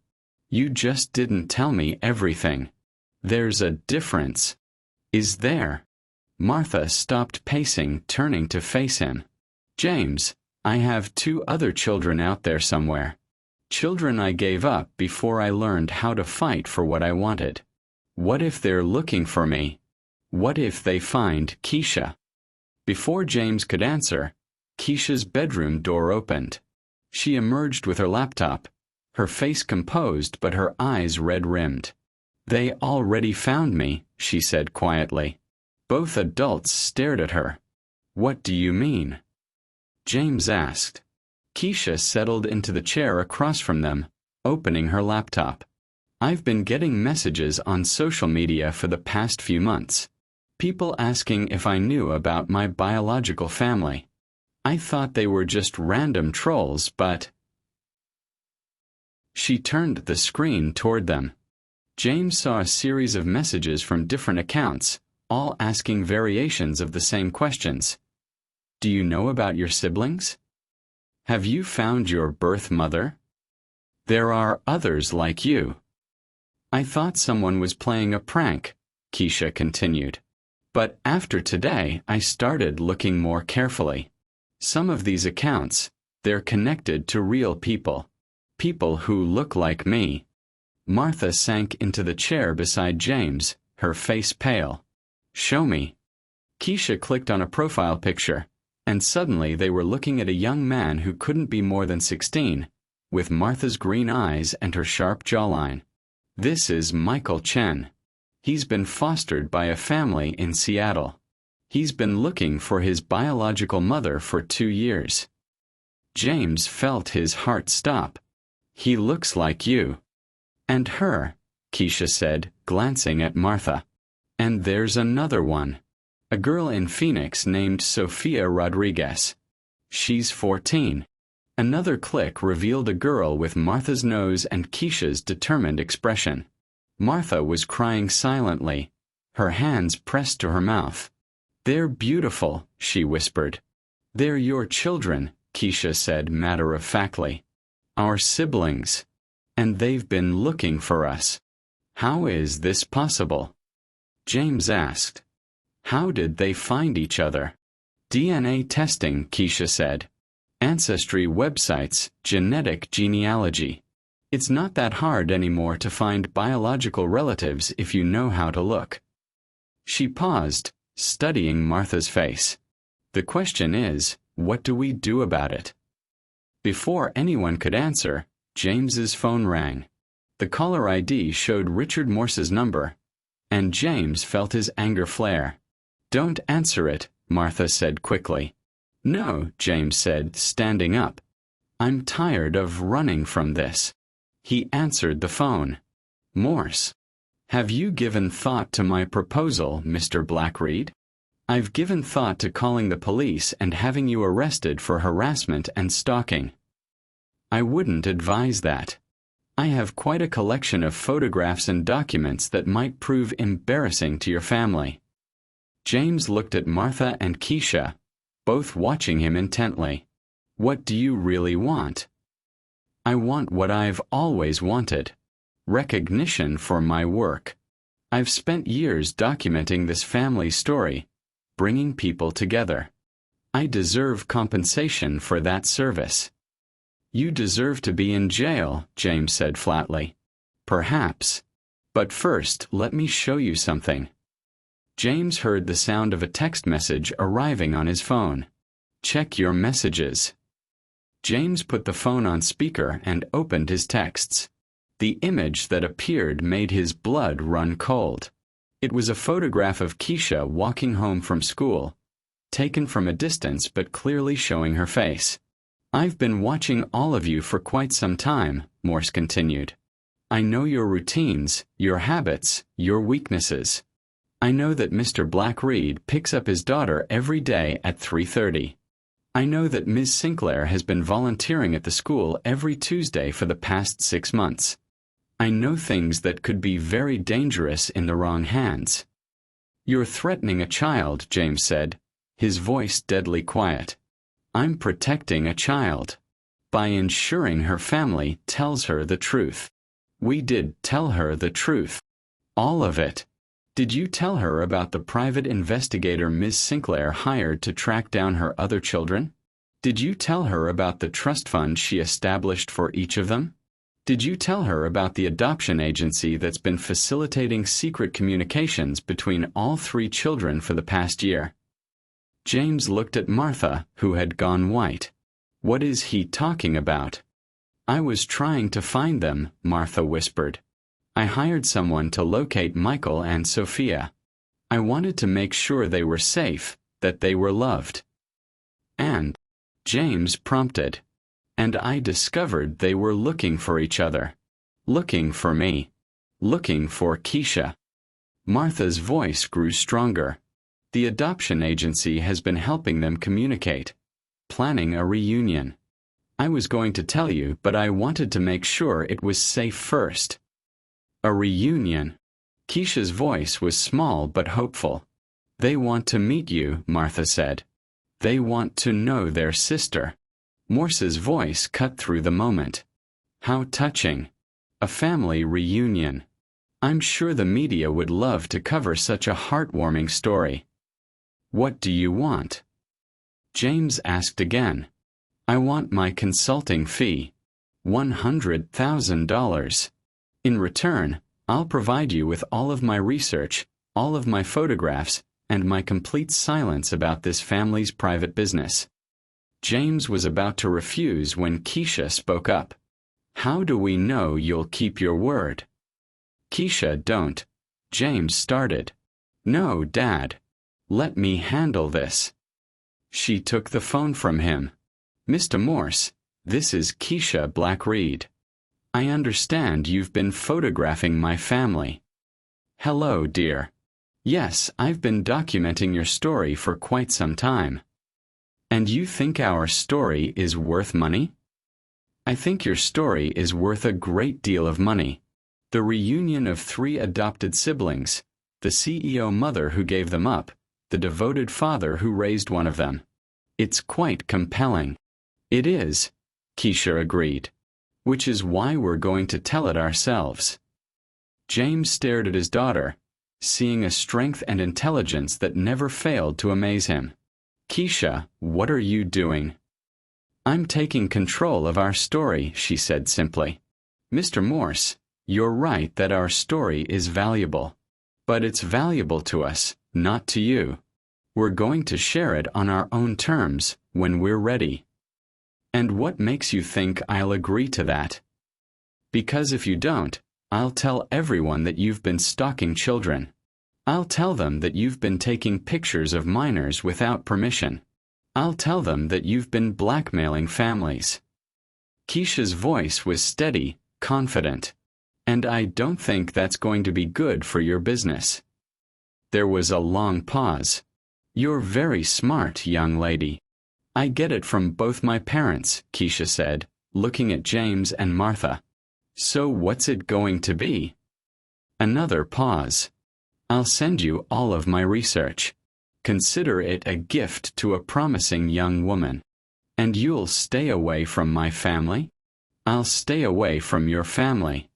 You just didn't tell me everything. There's a difference. Is there? Martha stopped pacing, turning to face him. James, I have 2 other children out there somewhere. Children I gave up before I learned how to fight for what I wanted. What if they're looking for me? What if they find Keisha? Before James could answer, Keisha's bedroom door opened. She emerged with her laptop, her face composed but her eyes red-rimmed. They already found me, she said quietly. Both adults stared at her. What do you mean? James asked. Keisha settled into the chair across from them, opening her laptop. I've been getting messages on social media for the past few months. People asking if I knew about my biological family. I thought they were just random trolls, but... She turned the screen toward them. James saw a series of messages from different accounts, all asking variations of the same questions. Do you know about your siblings? Have you found your birth mother? There are others like you. I thought someone was playing a prank, Keisha continued. But after today, I started looking more carefully. Some of these accounts, they're connected to real people. People who look like me. Martha sank into the chair beside James, her face pale. Show me. Keisha clicked on a profile picture, and suddenly they were looking at a young man who couldn't be more than 16, with Martha's green eyes and her sharp jawline. This is Michael Chen. He's been fostered by a family in Seattle. He's been looking for his biological mother for 2 years. James felt his heart stop. He looks like you. And her, Keisha said, glancing at Martha. And there's another one. A girl in Phoenix named Sofia Rodriguez. She's 14. Another click revealed a girl with Martha's nose and Keisha's determined expression. Martha was crying silently, her hands pressed to her mouth. "They're beautiful," she whispered. "They're your children," Keisha said matter-of-factly. "Our siblings. And they've been looking for us. How is this possible?" James asked. "How did they find each other?" "DNA testing," Keisha said. "Ancestry websites, genetic genealogy. It's not that hard anymore to find biological relatives if you know how to look." She paused, studying Martha's face. "The question is, what do we do about it?" Before anyone could answer, James's phone rang. The caller ID showed Richard Morse's number, and James felt his anger flare. "Don't answer it," Martha said quickly. "No," James said, standing up. "I'm tired of running from this." He answered the phone. "Morse. Have you given thought to my proposal, Mr. Blackreed?" "I've given thought to calling the police and having you arrested for harassment and stalking." "I wouldn't advise that. I have quite a collection of photographs and documents that might prove embarrassing to your family." James looked at Martha and Keisha, both watching him intently. "What do you really want?" "I want what I've always wanted. Recognition for my work. I've spent years documenting this family story, bringing people together. I deserve compensation for that service." "You deserve to be in jail," James said flatly. "Perhaps. But first, let me show you something." James heard the sound of a text message arriving on his phone. "Check your messages." James put the phone on speaker and opened his texts. The image that appeared made his blood run cold. It was a photograph of Keisha walking home from school, taken from a distance but clearly showing her face. "I've been watching all of you for quite some time," Morse continued. "I know your routines, your habits, your weaknesses. I know that Mr. Blackreed picks up his daughter every day at 3:30. I know that Ms. Sinclair has been volunteering at the school every Tuesday for the past 6 months. I know things that could be very dangerous in the wrong hands." "You're threatening a child," James said, his voice deadly quiet. "I'm protecting a child. By ensuring her family tells her the truth." "We did tell her the truth. All of it. Did you tell her about the private investigator Ms. Sinclair hired to track down her other children? Did you tell her about the trust fund she established for each of them? Did you tell her about the adoption agency that's been facilitating secret communications between all 3 children for the past year?" James looked at Martha, who had gone white. "What is he talking about?" "I was trying to find them," Martha whispered. "I hired someone to locate Michael and Sophia. I wanted to make sure they were safe, that they were loved." "And," James prompted, "and I discovered they were looking for each other. Looking for me. Looking for Keisha." Martha's voice grew stronger. "The adoption agency has been helping them communicate, planning a reunion. I was going to tell you, but I wanted to make sure it was safe first." "A reunion." Keisha's voice was small but hopeful. "They want to meet you," Martha said. "They want to know their sister." Morse's voice cut through the moment. "How touching. A family reunion. I'm sure the media would love to cover such a heartwarming story." "What do you want?" James asked again. "I want my consulting fee. $100,000. In return, I'll provide you with all of my research, all of my photographs, and my complete silence about this family's private business." James was about to refuse when Keisha spoke up. "How do we know you'll keep your word?" "Keisha, don't. James started. "No, Dad. Let me handle this." She took the phone from him. "Mr. Morse, this is Keisha Blackreed. I understand you've been photographing my family." "Hello, dear. Yes, I've been documenting your story for quite some time." "And you think our story is worth money?" "I think your story is worth a great deal of money. The reunion of 3 adopted siblings, the CEO mother who gave them up, the devoted father who raised one of them. It's quite compelling." "It is," Keisha agreed. "Which is why we're going to tell it ourselves." James stared at his daughter, seeing a strength and intelligence that never failed to amaze him. "Keisha, what are you doing?" "I'm taking control of our story," she said simply. "Mr. Morse, you're right that our story is valuable. But it's valuable to us, not to you. We're going to share it on our own terms, when we're ready." "And what makes you think I'll agree to that?" "Because if you don't, I'll tell everyone that you've been stalking children. I'll tell them that you've been taking pictures of minors without permission. I'll tell them that you've been blackmailing families." Keisha's voice was steady, confident. "And I don't think that's going to be good for your business." There was a long pause. "You're very smart, young lady." "I get it from both my parents," Keisha said, looking at James and Martha. "So what's it going to be?" Another pause. "I'll send you all of my research. Consider it a gift to a promising young woman. And you'll stay away from my family?" "I'll stay away from your family."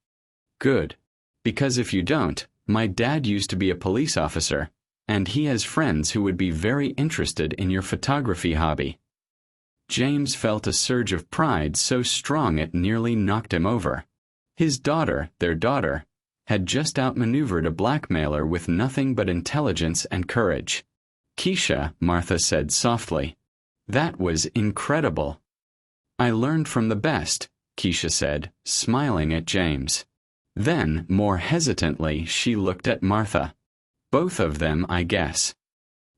"Good. Because if you don't, my dad used to be a police officer, and he has friends who would be very interested in your photography hobby." James felt a surge of pride so strong it nearly knocked him over. His daughter, their daughter, had just outmaneuvered a blackmailer with nothing but intelligence and courage. "Keisha," Martha said softly, "that was incredible." "I learned from the best," Keisha said, smiling at James. Then, more hesitantly, she looked at Martha. "Both of them, I guess."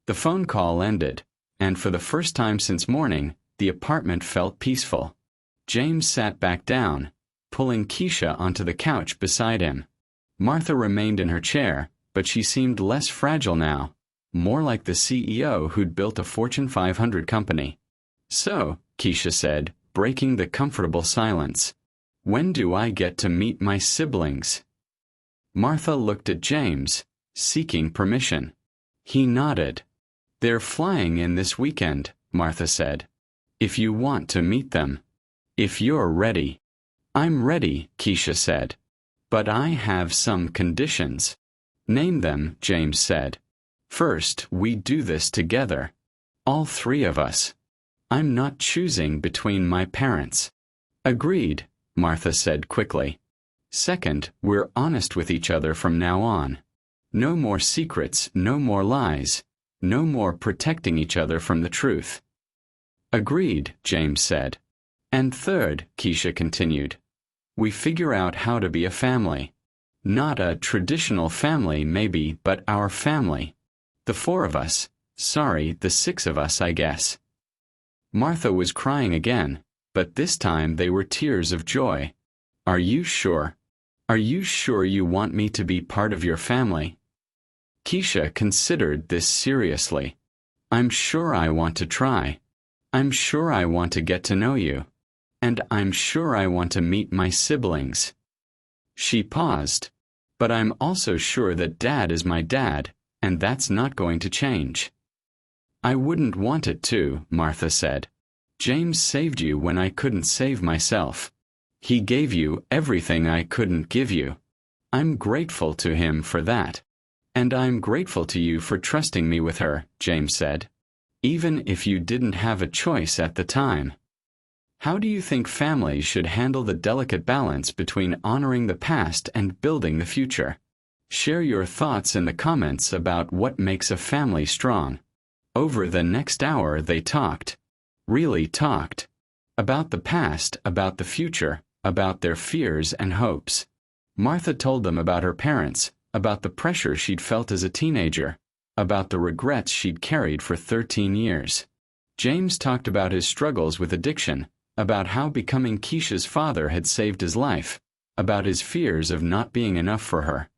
The phone call ended, and for the first time since morning, the apartment felt peaceful. James sat back down, pulling Keisha onto the couch beside him. Martha remained in her chair, but she seemed less fragile now, more like the CEO who'd built a Fortune 500 company. "So," Keisha said, breaking the comfortable silence, "when do I get to meet my siblings?" Martha looked at James, seeking permission. He nodded. "They're flying in this weekend," Martha said. "If you want to meet them. If you're ready." "I'm ready," Keisha said. "But I have some conditions." "Name them," James said. "First, we do this together. All 3 of us. I'm not choosing between my parents." "Agreed," Martha said quickly. "Second, we're honest with each other from now on. No more secrets, no more lies, no more protecting each other from the truth." "Agreed," James said. "And third," Keisha continued, "we figure out how to be a family. Not a traditional family, maybe, but our family. The 4 of us. Sorry, the 6 of us, I guess." Martha was crying again, but this time they were tears of joy. "Are you sure? Are you sure you want me to be part of your family?" Keisha considered this seriously. "I'm sure I want to try. I'm sure I want to get to know you. And I'm sure I want to meet my siblings." She paused. "But I'm also sure that Dad is my dad, and that's not going to change." "I wouldn't want it to," Martha said. "James saved you when I couldn't save myself. He gave you everything I couldn't give you. I'm grateful to him for that. And I'm grateful to you for trusting me with her," James said. "Even if you didn't have a choice at the time." How do you think families should handle the delicate balance between honoring the past and building the future? Share your thoughts in the comments about what makes a family strong. Over the next hour they talked. Really talked. About the past, about the future, about their fears and hopes. Martha told them about her parents, about the pressure she'd felt as a teenager, about the regrets she'd carried for 13 years. James talked about his struggles with addiction, about how becoming Keisha's father had saved his life, about his fears of not being enough for her.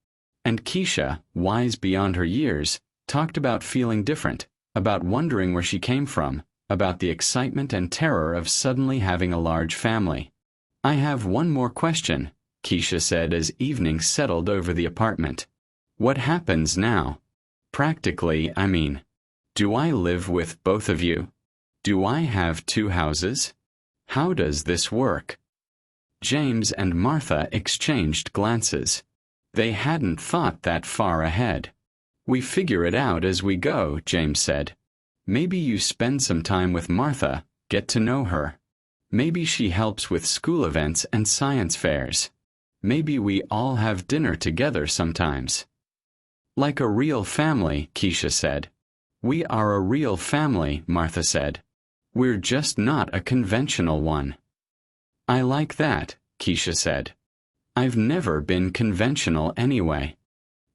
And Keisha, wise beyond her years, talked about feeling different, about wondering where she came from, about the excitement and terror of suddenly having a large family. "I have one more question," Keisha said as evening settled over the apartment. "What happens now? Practically, I mean. Do I live with both of you? Do I have 2 houses? How does this work?" James and Martha exchanged glances. They hadn't thought that far ahead. "We figure it out as we go," James said. "Maybe you spend some time with Martha, get to know her. Maybe she helps with school events and science fairs. Maybe we all have dinner together sometimes." "Like a real family," Keisha said. "We are a real family," Martha said. "We're just not a conventional one." "I like that," Keisha said. "I've never been conventional anyway."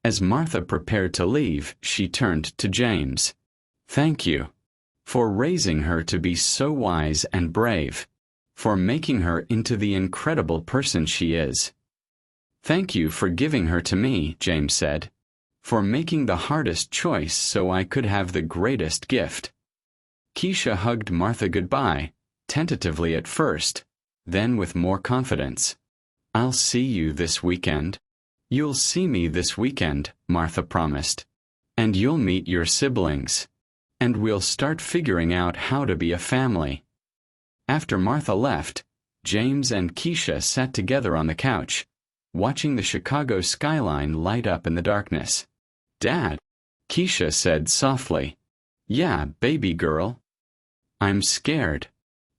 As Martha prepared to leave, she turned to James. "Thank you for raising her to be so wise and brave, for making her into the incredible person she is." "Thank you for giving her to me," James said, "for making the hardest choice so I could have the greatest gift." Keisha hugged Martha goodbye, tentatively at first, then with more confidence. "I'll see you this weekend." "You'll see me this weekend," Martha promised. "And you'll meet your siblings. And we'll start figuring out how to be a family." After Martha left, James and Keisha sat together on the couch, watching the Chicago skyline light up in the darkness. "Dad," Keisha said softly. "Yeah, baby girl." "I'm scared.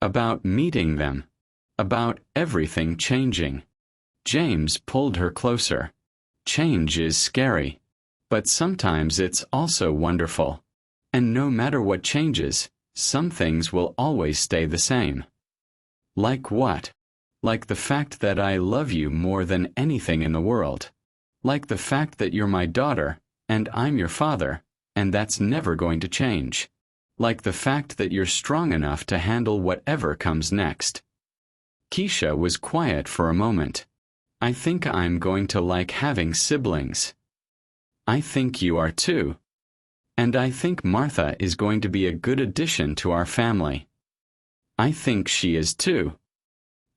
About meeting them. About everything changing." James pulled her closer. "Change is scary. But sometimes it's also wonderful. And no matter what changes, some things will always stay the same." "Like what?" "Like the fact that I love you more than anything in the world. Like the fact that you're my daughter, and I'm your father, and that's never going to change. Like the fact that you're strong enough to handle whatever comes next." Keisha was quiet for a moment. "I think I'm going to like having siblings." "I think you are too. And I think Martha is going to be a good addition to our family." "I think she is too."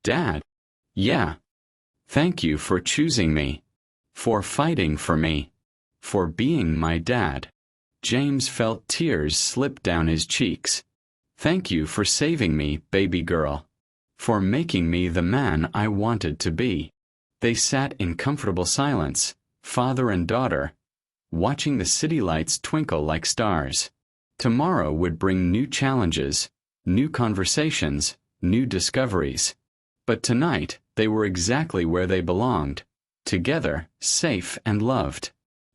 "Dad." "Yeah. Thank you for choosing me. For fighting for me. For being my dad." James felt tears slip down his cheeks. "Thank you for saving me, baby girl. For making me the man I wanted to be." They sat in comfortable silence, father and daughter, watching the city lights twinkle like stars. Tomorrow would bring new challenges, new conversations, new discoveries. But tonight, they were exactly where they belonged, together, safe and loved.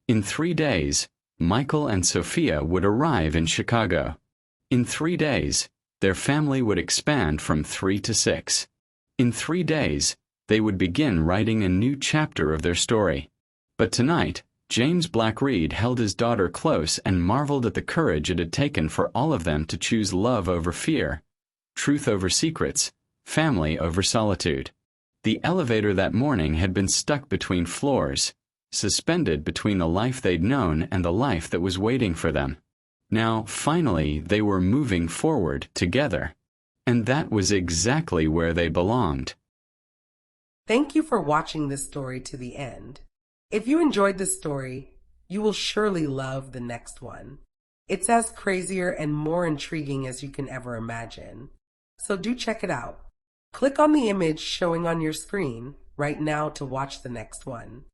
In 3 days, Michael and Sophia would arrive in Chicago. In 3 days, their family would expand from 3 to 6. In 3 days, they would begin writing a new chapter of their story. But tonight, James Blackreed held his daughter close and marveled at the courage it had taken for all of them to choose love over fear, truth over secrets, family over solitude. The elevator that morning had been stuck between floors, suspended between the life they'd known and the life that was waiting for them. Now, finally, they were moving forward together. And that was exactly where they belonged.
Thank you for watching this story to the end. If you enjoyed this story, you will surely love the next one. It's as crazier and more intriguing as you can ever imagine. So do check it out. Click on the image showing on your screen right now to watch the next one.